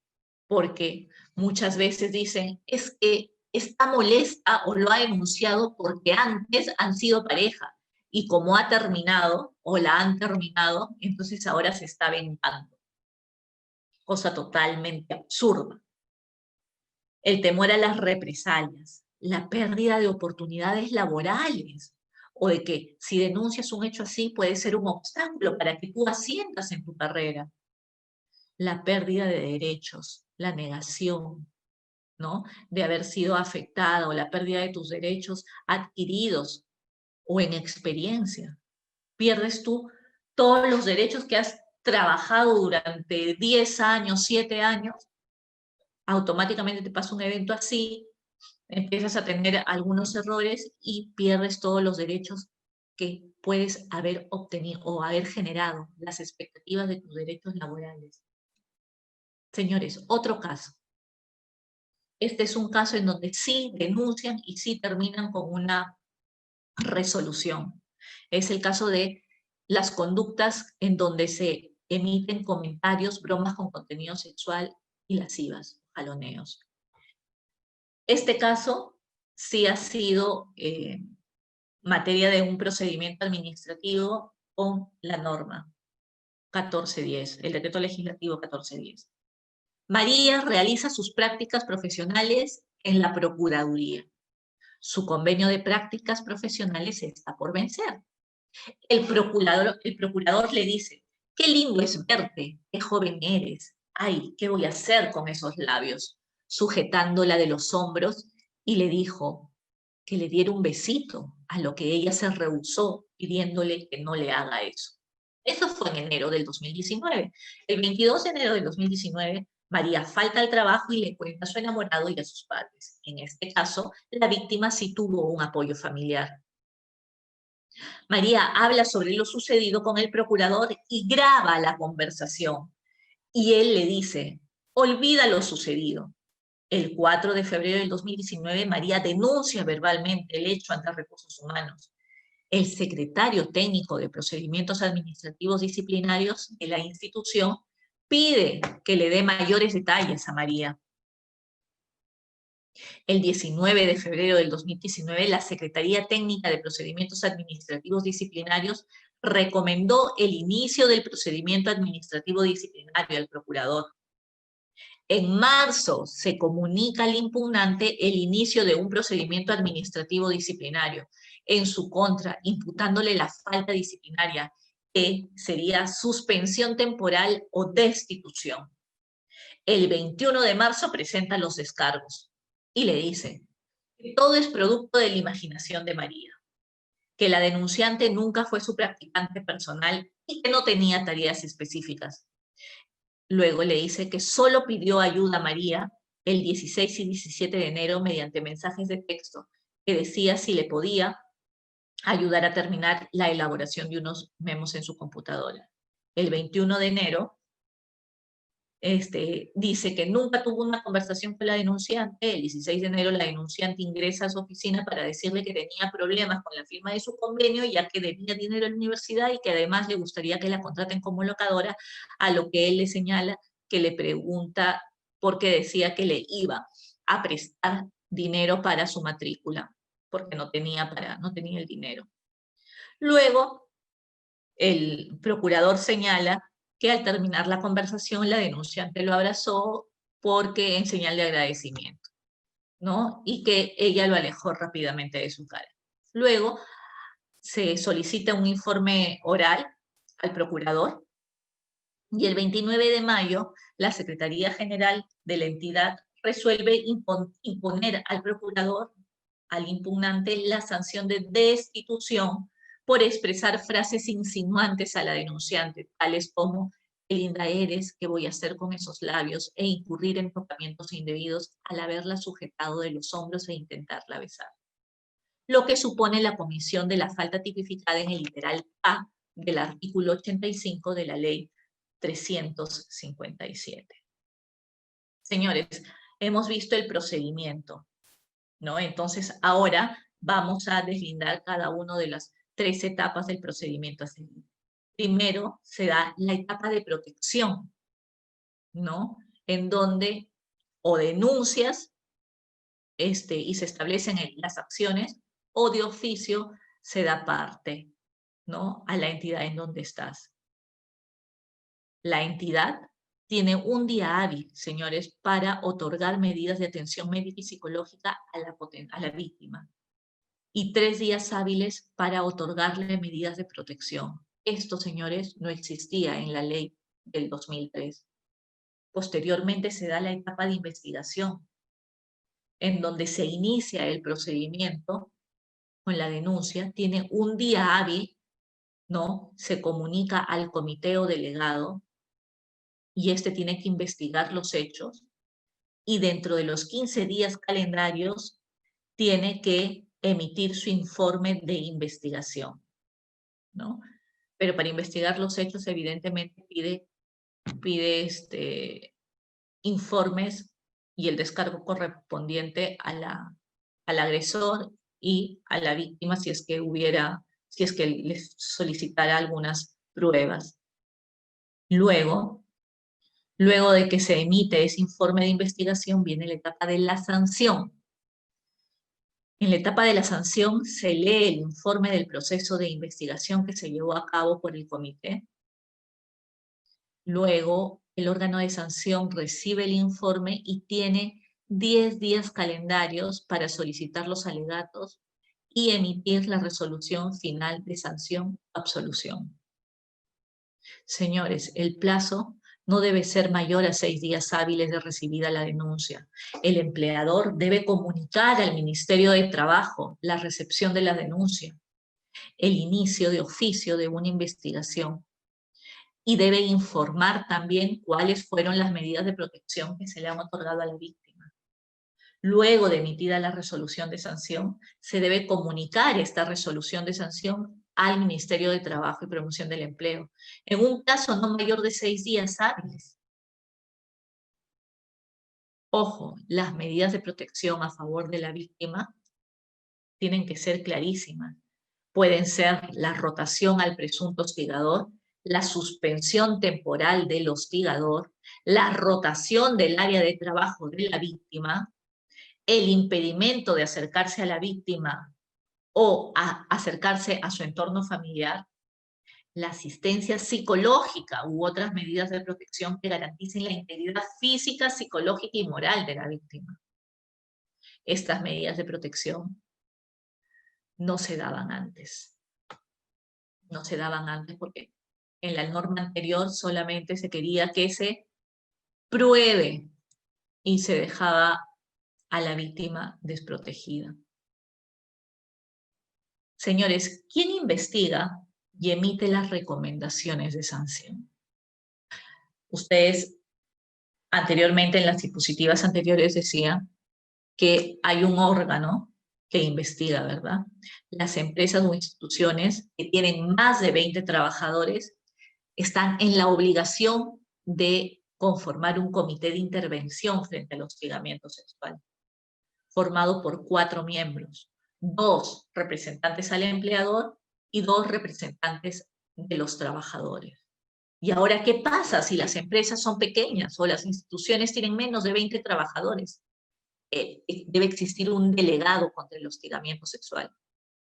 porque muchas veces dicen, es que está molesta o lo ha denunciado porque antes han sido pareja, y como ha terminado o la han terminado, entonces ahora se está vengando. Cosa totalmente absurda. El temor a las represalias. la pérdida de oportunidades laborales, o de que si denuncias un hecho así puede ser un obstáculo para que tú asciendas en tu carrera. La pérdida de derechos, la negación, ¿no?, de haber sido afectada, o la pérdida de tus derechos adquiridos o en experiencia. Pierdes tú todos los derechos que has trabajado durante 10 años, 7 años, automáticamente te pasa un evento así, empiezas a tener algunos errores y pierdes todos los derechos que puedes haber obtenido o haber generado, las expectativas de tus derechos laborales. Señores, otro caso. Este es un caso en donde sí denuncian y sí terminan con una resolución. Es el caso de las conductas en donde se emiten comentarios, bromas con contenido sexual y lascivas, jaloneos. Este caso sí ha sido materia de un procedimiento administrativo con la norma 1410, el decreto legislativo 1410. María realiza sus prácticas profesionales en la Procuraduría. Su convenio de prácticas profesionales está por vencer. El procurador le dice: qué lindo es verte, qué joven eres. Ay, ¿qué voy a hacer con esos labios? Sujetándola de los hombros, y le dijo que le diera un besito, a lo que ella se rehusó, pidiéndole que no le haga eso. Eso fue en enero del 2019. El 22 de enero del 2019, María falta al trabajo y le cuenta a su enamorado y a sus padres. En este caso, la víctima sí tuvo un apoyo familiar. María habla sobre lo sucedido con el procurador y graba la conversación. Y él le dice: olvida lo sucedido. El 4 de febrero del 2019, María denuncia verbalmente el hecho ante Recursos Humanos. El secretario técnico de Procedimientos Administrativos Disciplinarios de la institución pide que le dé mayores detalles a María. El 19 de febrero del 2019, la Secretaría Técnica de Procedimientos Administrativos Disciplinarios recomendó el inicio del procedimiento administrativo disciplinario al procurador. En marzo se comunica al impugnante el inicio de un procedimiento administrativo disciplinario en su contra, imputándole la falta disciplinaria, que sería suspensión temporal o destitución. El 21 de marzo presenta los descargos y le dice que todo es producto de la imaginación de María, que la denunciante nunca fue su practicante personal y que no tenía tareas específicas. Luego le dice que solo pidió ayuda a María el 16 y 17 de enero mediante mensajes de texto, que decía si le podía ayudar a terminar la elaboración de unos memos en su computadora. El 21 de enero dice que nunca tuvo una conversación con la denunciante. El 16 de enero la denunciante ingresa a su oficina para decirle que tenía problemas con la firma de su convenio, ya que debía dinero a la universidad y que además le gustaría que la contraten como locadora, a lo que él le señala que le pregunta por qué decía que le iba a prestar dinero para su matrícula, porque no tenía el dinero. Luego, el procurador señala que al terminar la conversación la denunciante lo abrazó porque en señal de agradecimiento, ¿no? Y que ella lo alejó rápidamente de su cara. Luego se solicita un informe oral al procurador y el 29 de mayo la Secretaría General de la entidad resuelve imponer al procurador, al impugnante, la sanción de destitución por expresar frases insinuantes a la denunciante, tales como qué linda eres, qué voy a hacer con esos labios, e incurrir en tocamientos indebidos al haberla sujetado de los hombros e intentarla besar. Lo que supone la comisión de la falta tipificada en el literal A del artículo 85 de la ley 357. Señores, hemos visto el procedimiento, ¿no? Entonces ahora vamos a deslindar cada una de las 3 etapas del procedimiento a seguir. Primero se da la etapa de protección, ¿no? En donde o denuncias y se establecen las acciones, o de oficio se da parte, ¿no?, a la entidad en donde estás. La entidad tiene un día hábil, señores, para otorgar medidas de atención médica y psicológica a la víctima. Y 3 días hábiles para otorgarle medidas de protección. Esto, señores, no existía en la ley del 2003. Posteriormente se da la etapa de investigación, en donde se inicia el procedimiento con la denuncia, tiene un día hábil, ¿no? Se comunica al comité o delegado, y este tiene que investigar los hechos, y dentro de los 15 días calendarios tiene que emitir su informe de investigación, ¿no? Pero para investigar los hechos, evidentemente pide informes y el descargo correspondiente al agresor y a la víctima si es que les solicitara algunas pruebas. Luego de que se emite ese informe de investigación, viene la etapa de la sanción. En la etapa de la sanción se lee el informe del proceso de investigación que se llevó a cabo por el comité. Luego, el órgano de sanción recibe el informe y tiene 10 días calendarios para solicitar los alegatos y emitir la resolución final de sanción o absolución. Señores, el plazo no debe ser mayor a 6 días hábiles de recibida la denuncia. El empleador debe comunicar al Ministerio de Trabajo la recepción de la denuncia, el inicio de oficio de una investigación, y debe informar también cuáles fueron las medidas de protección que se le han otorgado a la víctima. Luego de emitida la resolución de sanción, se debe comunicar esta resolución de sanción al Ministerio de Trabajo y Promoción del Empleo, en un plazo no mayor de 6 días hábiles. Ojo, las medidas de protección a favor de la víctima tienen que ser clarísimas. Pueden ser la rotación al presunto hostigador, la suspensión temporal del hostigador, la rotación del área de trabajo de la víctima, el impedimento de acercarse a la víctima o acercarse a su entorno familiar, la asistencia psicológica u otras medidas de protección que garanticen la integridad física, psicológica y moral de la víctima. Estas medidas de protección no se daban antes. No se daban antes porque en la norma anterior solamente se quería que se pruebe y se dejaba a la víctima desprotegida. Señores, ¿quién investiga y emite las recomendaciones de sanción? Ustedes anteriormente, en las diapositivas anteriores, decían que hay un órgano que investiga, ¿verdad? Las empresas o instituciones que tienen más de 20 trabajadores están en la obligación de conformar un comité de intervención frente al hostigamiento sexual, formado por 4 miembros. 2 representantes al empleador y 2 representantes de los trabajadores. ¿Y ahora qué pasa si las empresas son pequeñas o las instituciones tienen menos de 20 trabajadores? Debe existir un delegado contra el hostigamiento sexual,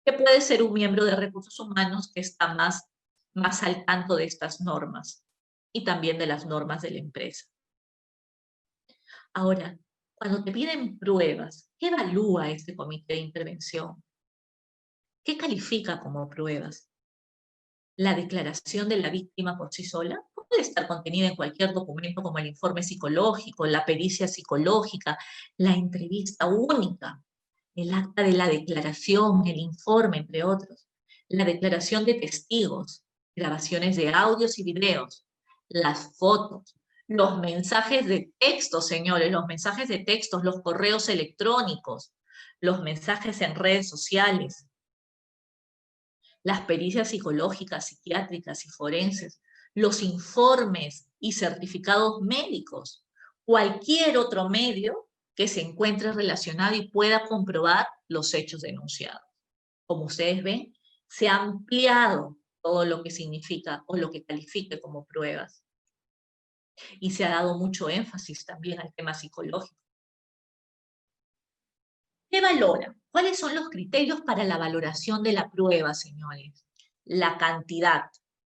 que puede ser un miembro de recursos humanos que está más al tanto de estas normas y también de las normas de la empresa. Ahora, cuando te piden pruebas, ¿qué evalúa este comité de intervención? ¿Qué califica como pruebas? ¿La declaración de la víctima por sí sola? Puede estar contenida en cualquier documento como el informe psicológico, la pericia psicológica, la entrevista única, el acta de la declaración, el informe, entre otros. La declaración de testigos, grabaciones de audios y videos, las fotos, los mensajes de texto, señores, los mensajes de texto, los correos electrónicos, los mensajes en redes sociales, las pericias psicológicas, psiquiátricas y forenses, los informes y certificados médicos, cualquier otro medio que se encuentre relacionado y pueda comprobar los hechos denunciados. Como ustedes ven, se ha ampliado todo lo que significa o lo que califique como pruebas. Y se ha dado mucho énfasis también al tema psicológico. ¿Qué valora? ¿Cuáles son los criterios para la valoración de la prueba, señores? La cantidad.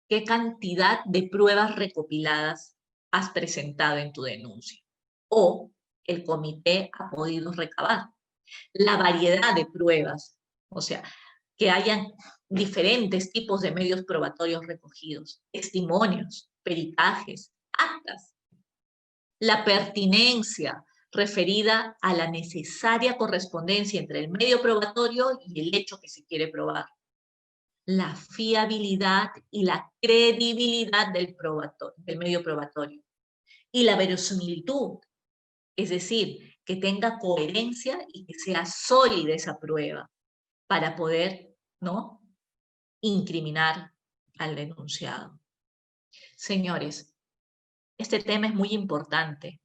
¿Qué cantidad de pruebas recopiladas has presentado en tu denuncia o el comité ha podido recabar. La variedad de pruebas, o sea, que hayan diferentes tipos de medios probatorios recogidos, testimonios, peritajes, actas. La pertinencia referida a la necesaria correspondencia entre el medio probatorio y el hecho que se quiere probar. La fiabilidad y la credibilidad del medio probatorio. Y la verosimilitud, es decir, que tenga coherencia y que sea sólida esa prueba para poder, ¿no?, incriminar al denunciado. Señores, este tema es muy importante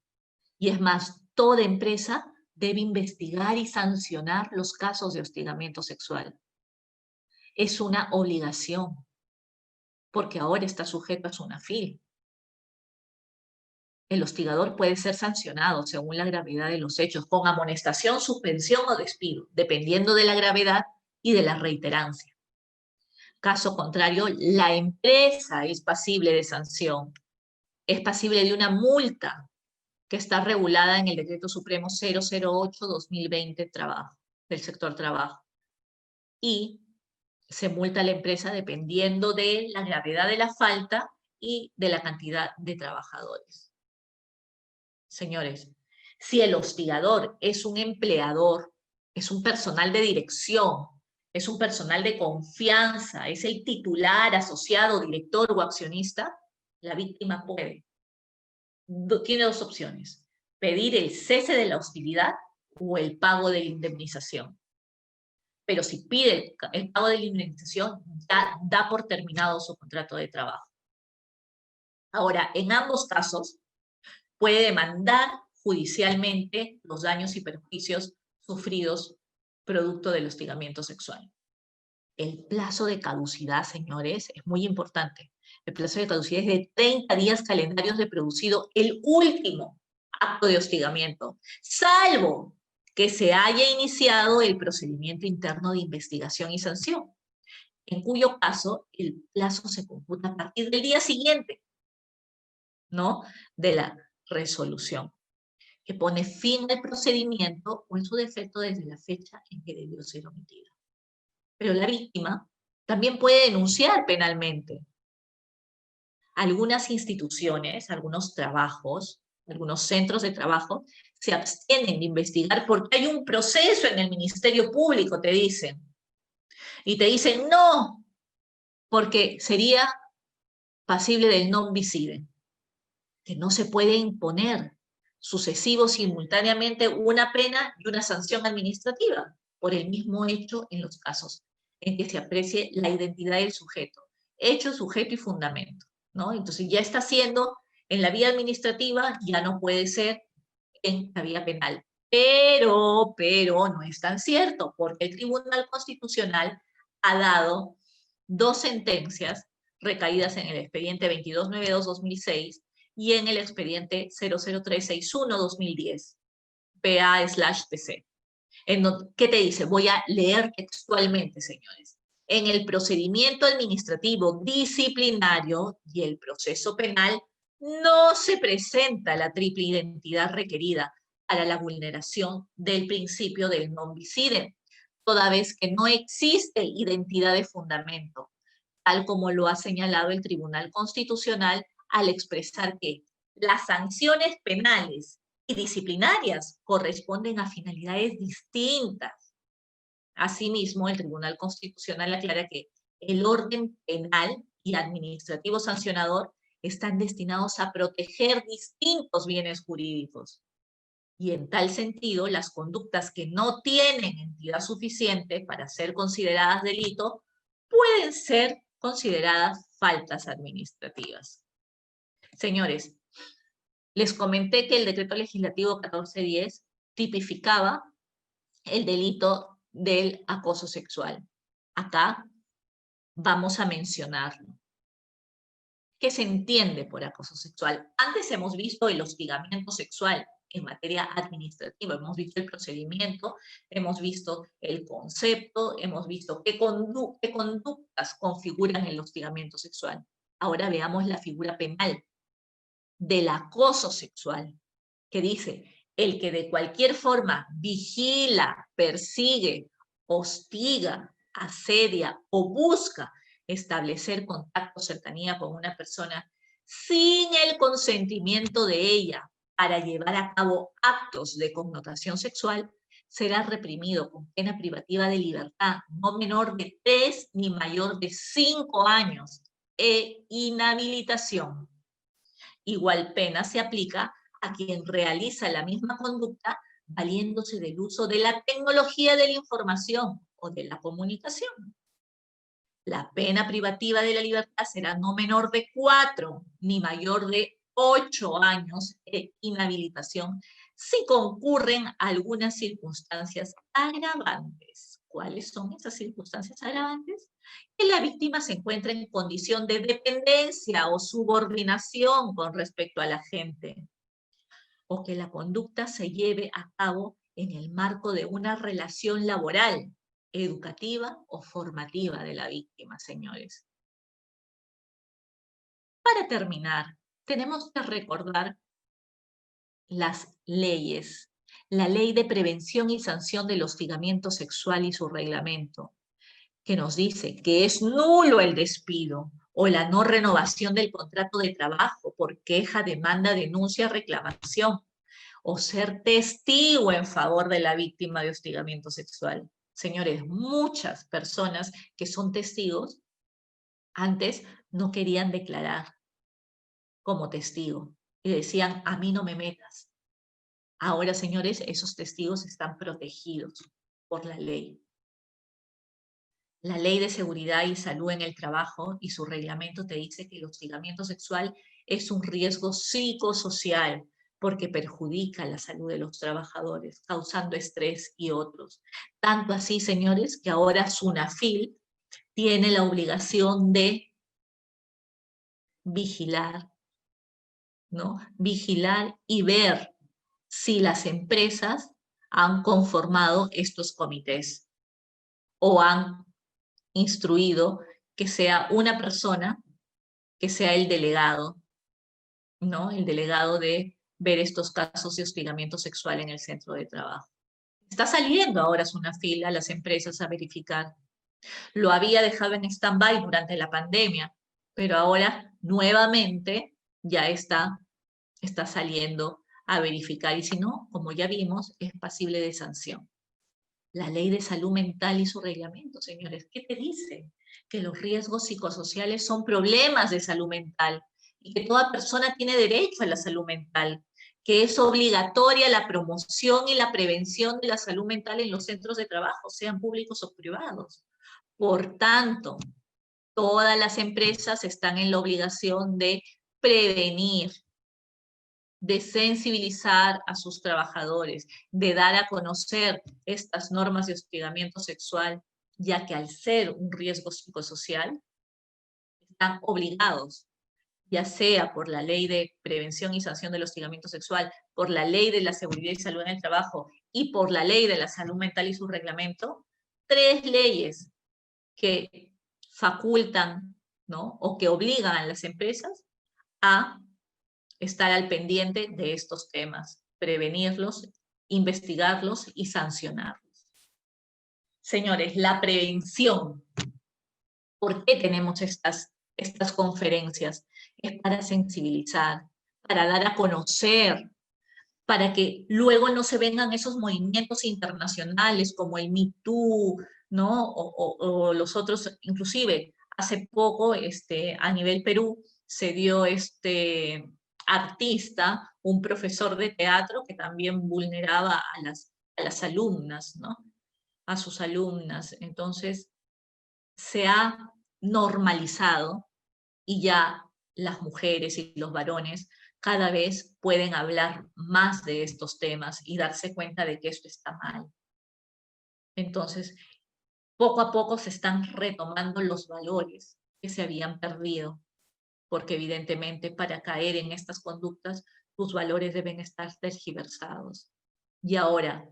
y es más, toda empresa debe investigar y sancionar los casos de hostigamiento sexual. Es una obligación, porque ahora está sujeto a SUNAFIL. El hostigador puede ser sancionado según la gravedad de los hechos, con amonestación, suspensión o despido, dependiendo de la gravedad y de la reiterancia. Caso contrario, la empresa es pasible de sanción, es pasible de una multa que está regulada en el Decreto Supremo 008-2020 del sector trabajo. Y se multa a la empresa dependiendo de la gravedad de la falta y de la cantidad de trabajadores. Señores, si el hostigador es un empleador, es un personal de dirección, es un personal de confianza, es el titular, asociado, director o accionista, la víctima tiene dos opciones: pedir el cese de la hostilidad o el pago de la indemnización. Pero si pide el pago de la indemnización, ya da por terminado su contrato de trabajo. Ahora, en ambos casos, puede demandar judicialmente los daños y perjuicios sufridos producto del hostigamiento sexual. El plazo de caducidad, señores, es muy importante. El plazo de caducidad es de 30 días calendarios de producido el último acto de hostigamiento, salvo que se haya iniciado el procedimiento interno de investigación y sanción, en cuyo caso el plazo se computa a partir del día siguiente, ¿no?, de la resolución, que pone fin al procedimiento o en su defecto desde la fecha en que debió ser omitida. Pero la víctima también puede denunciar penalmente. Algunas instituciones, algunos trabajos, algunos centros de trabajo se abstienen de investigar porque hay un proceso en el Ministerio Público, te dicen. Y te dicen no, porque sería pasible del non bis idem, que no se puede imponer sucesivo simultáneamente una pena y una sanción administrativa por el mismo hecho en los casos en que se aprecie la identidad del sujeto, hecho, sujeto y fundamento, ¿no? Entonces ya está siendo en la vía administrativa, ya no puede ser en la vía penal. Pero no es tan cierto, porque el Tribunal Constitucional ha dado 2 sentencias recaídas en el expediente 2292-2006 y en el expediente 00361-2010, PA/TC. ¿Qué te dice? Voy a leer textualmente, señores. En el procedimiento administrativo disciplinario y el proceso penal no se presenta la triple identidad requerida para la vulneración del principio del non bis idem, toda vez que no existe identidad de fundamento, tal como lo ha señalado el Tribunal Constitucional al expresar que las sanciones penales y disciplinarias corresponden a finalidades distintas. Asimismo, el Tribunal Constitucional aclara que el orden penal y administrativo sancionador están destinados a proteger distintos bienes jurídicos. Y en tal sentido, las conductas que no tienen entidad suficiente para ser consideradas delito pueden ser consideradas faltas administrativas. Señores, les comenté que el Decreto Legislativo 1410 tipificaba el delito del acoso sexual. Acá vamos a mencionarlo. ¿Qué se entiende por acoso sexual? Antes hemos visto el hostigamiento sexual en materia administrativa, hemos visto el procedimiento, hemos visto el concepto, hemos visto qué conductas configuran el hostigamiento sexual. Ahora veamos la figura penal. del acoso sexual, que dice, el que de cualquier forma vigila, persigue, hostiga, asedia o busca establecer contacto o cercanía con una persona sin el consentimiento de ella para llevar a cabo actos de connotación sexual, será reprimido con pena privativa de libertad no menor de 3 ni mayor de 5 años e inhabilitación. Igual pena se aplica a quien realiza la misma conducta valiéndose del uso de la tecnología de la información o de la comunicación. La pena privativa de la libertad será no menor de 4 ni mayor de 8 años de inhabilitación si concurren algunas circunstancias agravantes. ¿Cuáles son esas circunstancias agravantes? Que la víctima se encuentra en condición de dependencia o subordinación con respecto al agente, o que la conducta se lleve a cabo en el marco de una relación laboral, educativa o formativa de la víctima, señores. Para terminar, tenemos que recordar las leyes. La Ley de Prevención y Sanción del Hostigamiento Sexual y su reglamento, que nos dice que es nulo el despido o la no renovación del contrato de trabajo por queja, demanda, denuncia, reclamación, o ser testigo en favor de la víctima de hostigamiento sexual. Señores, muchas personas que son testigos antes no querían declarar como testigo y decían, a mí no me metas. Ahora, señores, esos testigos están protegidos por la ley. La Ley de Seguridad y Salud en el Trabajo y su reglamento te dice que el hostigamiento sexual es un riesgo psicosocial porque perjudica la salud de los trabajadores, causando estrés y otros. Tanto así, señores, que ahora SUNAFIL tiene la obligación de vigilar, ¿no? Vigilar y ver si las empresas han conformado estos comités o han instruido que sea una persona que sea el delegado, ¿no? El delegado de ver estos casos de hostigamiento sexual en el centro de trabajo. Está saliendo ahora SUNAFIL a las empresas a verificar. Lo había dejado en stand-by durante la pandemia, pero ahora nuevamente ya está saliendo a verificar. Y si no, como ya vimos, es pasible de sanción. La Ley de Salud Mental y su reglamento, señores, ¿qué te dice? Que los riesgos psicosociales son problemas de salud mental y que toda persona tiene derecho a la salud mental, que es obligatoria la promoción y la prevención de la salud mental en los centros de trabajo, sean públicos o privados. Por tanto, todas las empresas están en la obligación de prevenir, de sensibilizar a sus trabajadores, de dar a conocer estas normas de hostigamiento sexual, ya que al ser un riesgo psicosocial, están obligados, ya sea por la Ley de Prevención y Sanción del Hostigamiento Sexual, por la Ley de la Seguridad y Salud en el Trabajo y por la Ley de la Salud Mental y su reglamento, 3 leyes que facultan, ¿no? O que obligan a las empresas a estar al pendiente de estos temas, prevenirlos, investigarlos y sancionarlos. Señores, la prevención. ¿Por qué tenemos estas conferencias? Es para sensibilizar, para dar a conocer, para que luego no se vengan esos movimientos internacionales como el Me Too, ¿no? O los otros, inclusive hace poco a nivel Perú se dio artista, un profesor de teatro que también vulneraba a las alumnas, ¿no? A sus alumnas. Entonces, se ha normalizado y ya las mujeres y los varones cada vez pueden hablar más de estos temas y darse cuenta de que esto está mal. Entonces, poco a poco se están retomando los valores que se habían perdido, porque evidentemente para caer en estas conductas, tus valores deben estar tergiversados. Y ahora,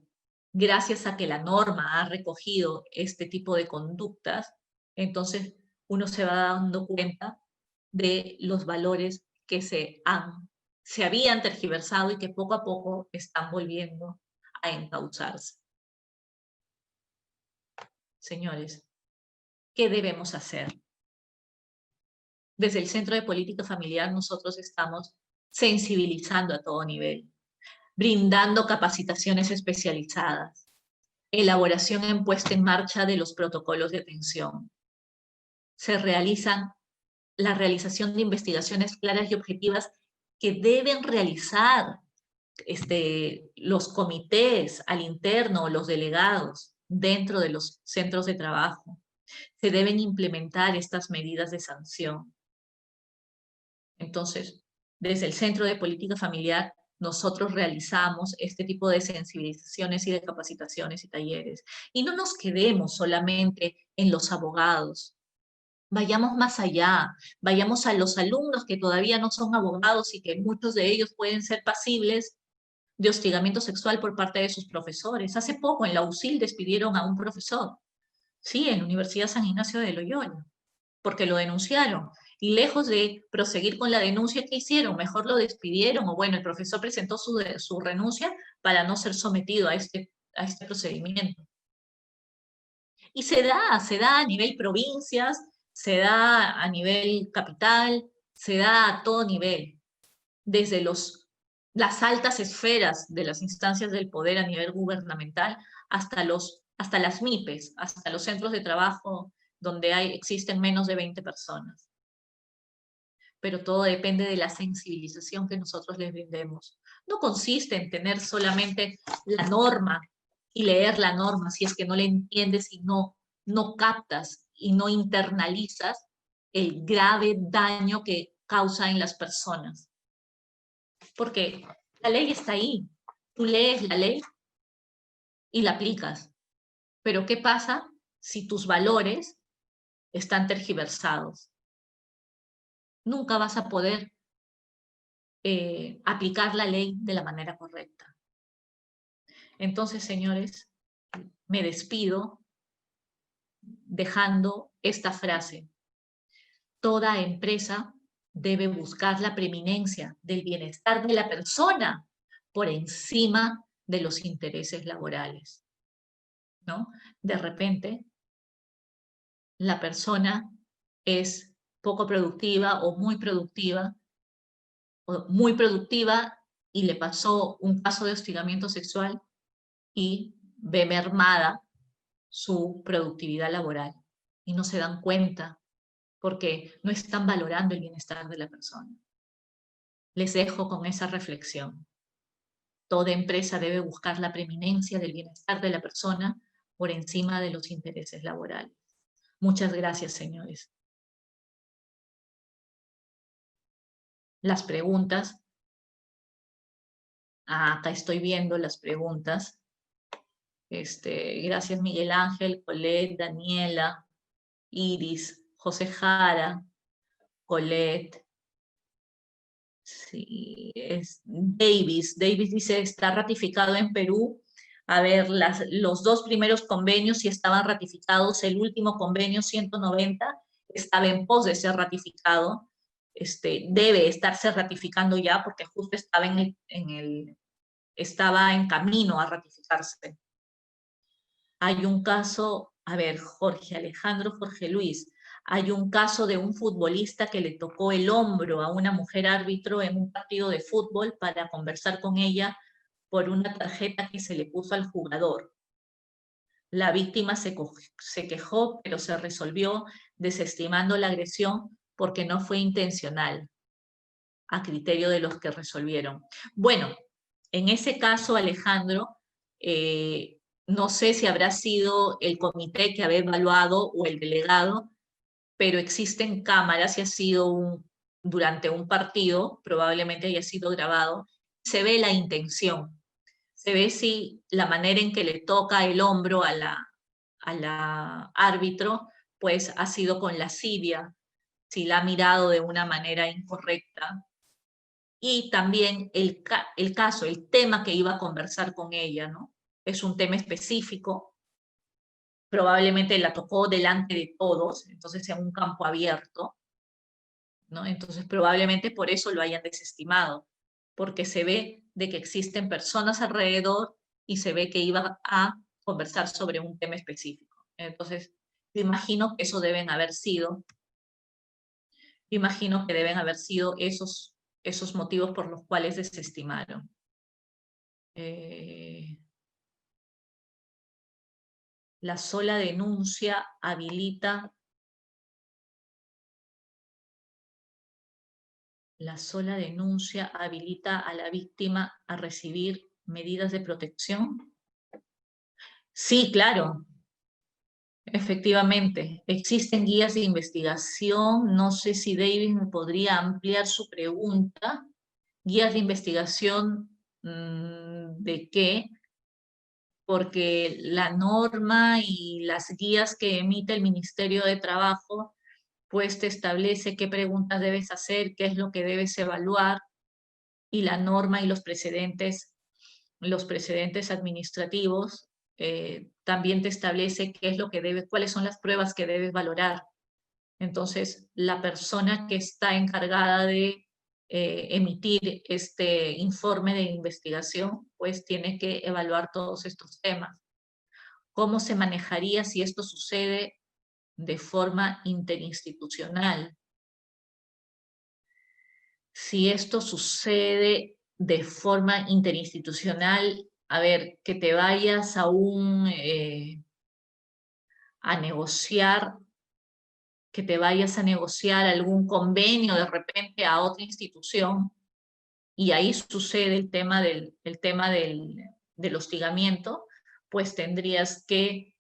gracias a que la norma ha recogido este tipo de conductas, entonces uno se va dando cuenta de los valores que se han se habían tergiversado y que poco a poco están volviendo a encauzarse. Señores, ¿qué debemos hacer? Desde el Centro de Política Familiar nosotros estamos sensibilizando a todo nivel, brindando capacitaciones especializadas, elaboración y puesta en marcha de los protocolos de atención. Se realizan la realización de investigaciones claras y objetivas que deben realizar los comités al interno, los delegados dentro de los centros de trabajo. Se deben implementar estas medidas de sanción. Entonces, desde el Centro de Política Familiar, nosotros realizamos este tipo de sensibilizaciones y de capacitaciones y talleres. Y no nos quedemos solamente en los abogados. Vayamos más allá, vayamos a los alumnos que todavía no son abogados y que muchos de ellos pueden ser pasibles de hostigamiento sexual por parte de sus profesores. Hace poco en la UCIL despidieron a un profesor, sí, en la Universidad San Ignacio de Loyola, porque lo denunciaron. Y lejos de proseguir con la denuncia que hicieron, mejor lo despidieron, o bueno, el profesor presentó su renuncia para no ser sometido a este procedimiento. Y se da a nivel provincias, se da a nivel capital, se da a todo nivel, desde las altas esferas de las instancias del poder a nivel gubernamental hasta las MIPES, hasta los centros de trabajo donde existen menos de 20 personas. Pero todo depende de la sensibilización que nosotros les brindemos. No consiste en tener solamente la norma y leer la norma si es que no la entiendes y no captas y no internalizas el grave daño que causa en las personas. Porque la ley está ahí. Tú lees la ley y la aplicas. Pero ¿qué pasa si tus valores están tergiversados? Nunca vas a poder aplicar la ley de la manera correcta. Entonces, señores, me despido dejando esta frase. Toda empresa debe buscar la preeminencia del bienestar de la persona por encima de los intereses laborales, ¿no? De repente, la persona es poco productiva o muy productiva y le pasó un caso de hostigamiento sexual y ve mermada su productividad laboral y no se dan cuenta porque no están valorando el bienestar de la persona. Les dejo con esa reflexión. Toda empresa debe buscar la preeminencia del bienestar de la persona por encima de los intereses laborales. Muchas gracias, señores. Las preguntas. Acá estoy viendo las preguntas. Gracias, Miguel Ángel, Colette, Daniela, Iris, José Jara, Colette. Sí, Davis. Davis dice, está ratificado en Perú. A ver, los dos primeros convenios sí estaban ratificados. El último convenio, 190, estaba en pos de ser ratificado. Debe estarse ratificando ya porque justo estaba estaba en camino a ratificarse. Hay un caso, a ver, Jorge Luis, hay un caso de un futbolista que le tocó el hombro a una mujer árbitro en un partido de fútbol para conversar con ella por una tarjeta que se le puso al jugador. La víctima se quejó, pero se resolvió desestimando la agresión porque no fue intencional, a criterio de los que resolvieron. Bueno, en ese caso, Alejandro, no sé si habrá sido el comité que había evaluado o el delegado, pero existen cámaras y ha sido durante un partido, probablemente haya sido grabado, se ve la intención, se ve si la manera en que le toca el hombro a la árbitro, pues ha sido con lascivia, si la ha mirado de una manera incorrecta. Y también el tema que iba a conversar con ella, ¿no? Es un tema específico, probablemente la tocó delante de todos, entonces en un campo abierto, ¿no? Entonces probablemente por eso lo hayan desestimado. porque se ve de que existen personas alrededor y se ve que iba a conversar sobre un tema específico. Entonces, imagino que eso deben haber sido, esos motivos por los cuales desestimaron. La sola denuncia habilita a la víctima a recibir medidas de protección. Sí, claro. Efectivamente, existen guías de investigación. No sé si David me podría ampliar su pregunta. ¿Guías de investigación de qué? Porque la norma y las guías que emite el Ministerio de Trabajo, pues te establece qué preguntas debes hacer, qué es lo que debes evaluar, y la norma y los precedentes administrativos también te establece qué es lo que cuáles son las pruebas que debes valorar. Entonces, la persona que está encargada de emitir este informe de investigación, pues tiene que evaluar todos estos temas. ¿Cómo se manejaría si esto sucede de forma interinstitucional? Si esto sucede de forma interinstitucional, a ver, que te vayas a negociar algún convenio de repente a otra institución, y ahí sucede el tema del hostigamiento, pues tendrías que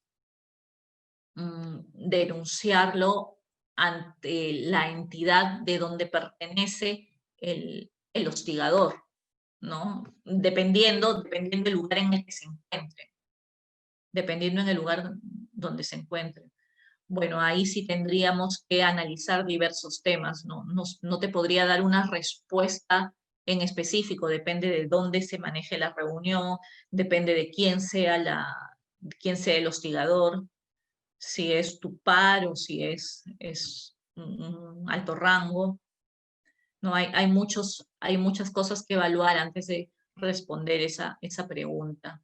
denunciarlo ante la entidad de donde pertenece el hostigador, ¿no? Dependiendo del lugar en el que se encuentre. Dependiendo en el lugar donde se encuentre. Bueno, ahí sí tendríamos que analizar diversos temas, ¿no? No te podría dar una respuesta en específico, depende de dónde se maneje la reunión, depende de quién sea el hostigador, si es tu par o si es un alto rango. No, hay muchas cosas que evaluar antes de responder esa pregunta.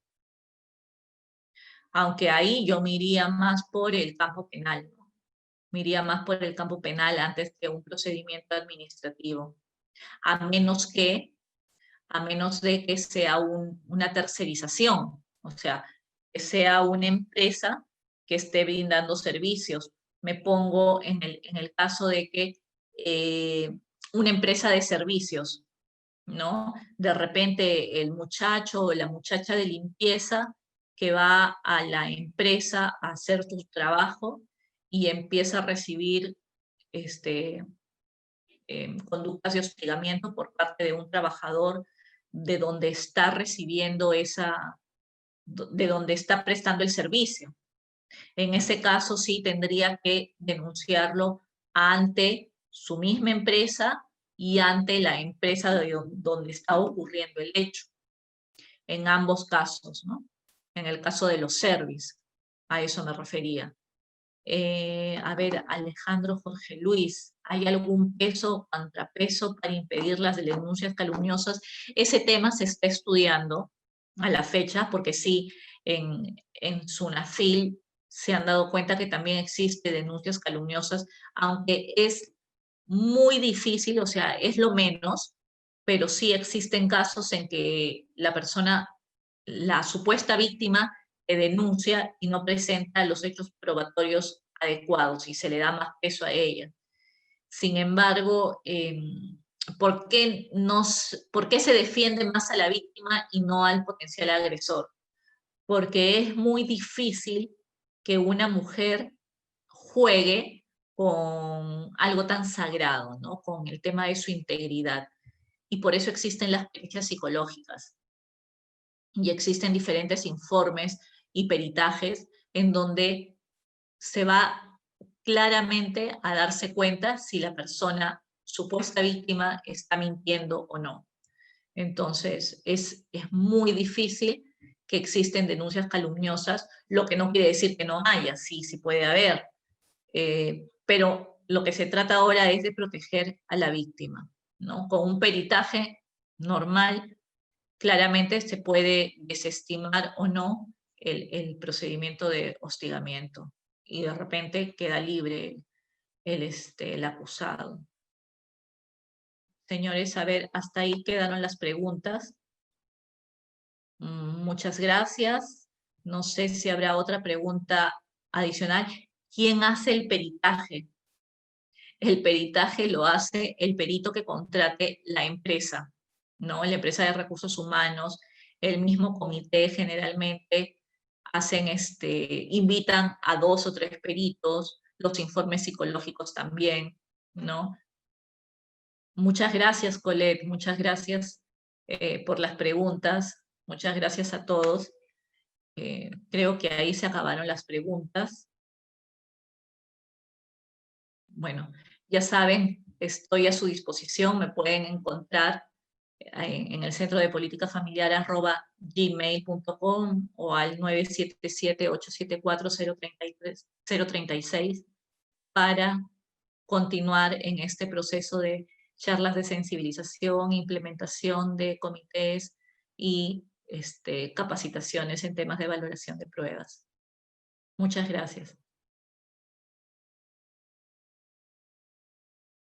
Aunque ahí yo me iría más por el campo penal, ¿no? Me iría más por el campo penal antes que un procedimiento administrativo. A menos de que sea una tercerización, o sea, que sea una empresa que esté brindando servicios. Me pongo en el caso de que una empresa de servicios, ¿no? De repente el muchacho o la muchacha de limpieza que va a la empresa a hacer su trabajo y empieza a recibir conductas de hostigamiento por parte de un trabajador de donde está recibiendo de donde está prestando el servicio. En ese caso sí tendría que denunciarlo ante su misma empresa y ante la empresa donde está ocurriendo el hecho. En ambos casos, ¿no? En el caso de los servicios, a eso me refería. A ver, Alejandro Jorge Luis, ¿hay algún peso o contrapeso para impedir las denuncias calumniosas? Ese tema se está estudiando a la fecha, porque sí, en SUNAFIL se han dado cuenta que también existe denuncias calumniosas, aunque es muy difícil, o sea, es lo menos, pero sí existen casos en que la supuesta víctima denuncia y no presenta los hechos probatorios adecuados y se le da más peso a ella. Sin embargo, ¿por qué se defiende más a la víctima y no al potencial agresor? Porque es muy difícil que una mujer juegue con algo tan sagrado, ¿no? Con el tema de su integridad. Y por eso existen las pericias psicológicas. Y existen diferentes informes y peritajes en donde se va claramente a darse cuenta si la persona supuesta víctima está mintiendo o no. Entonces, es muy difícil que existen denuncias calumniosas, lo que no quiere decir que no haya, sí puede haber. Pero lo que se trata ahora es de proteger a la víctima, ¿no? Con un peritaje normal, claramente se puede desestimar o no el procedimiento de hostigamiento y de repente queda libre el acusado. Señores, a ver, hasta ahí quedaron las preguntas. Muchas gracias. No sé si habrá otra pregunta adicional. ¿Quién hace el peritaje? El peritaje lo hace el perito que contrate la empresa, ¿no? La empresa de recursos humanos, el mismo comité generalmente invitan a 2 o 3 peritos, los informes psicológicos también, ¿no? Muchas gracias, Colette, muchas gracias por las preguntas, muchas gracias a todos. Creo que ahí se acabaron las preguntas. Bueno, ya saben, estoy a su disposición, me pueden encontrar en el Centro de Política Familiar @gmail.com o al 977-874-036 para continuar en este proceso de charlas de sensibilización, implementación de comités y capacitaciones en temas de valoración de pruebas. Muchas gracias.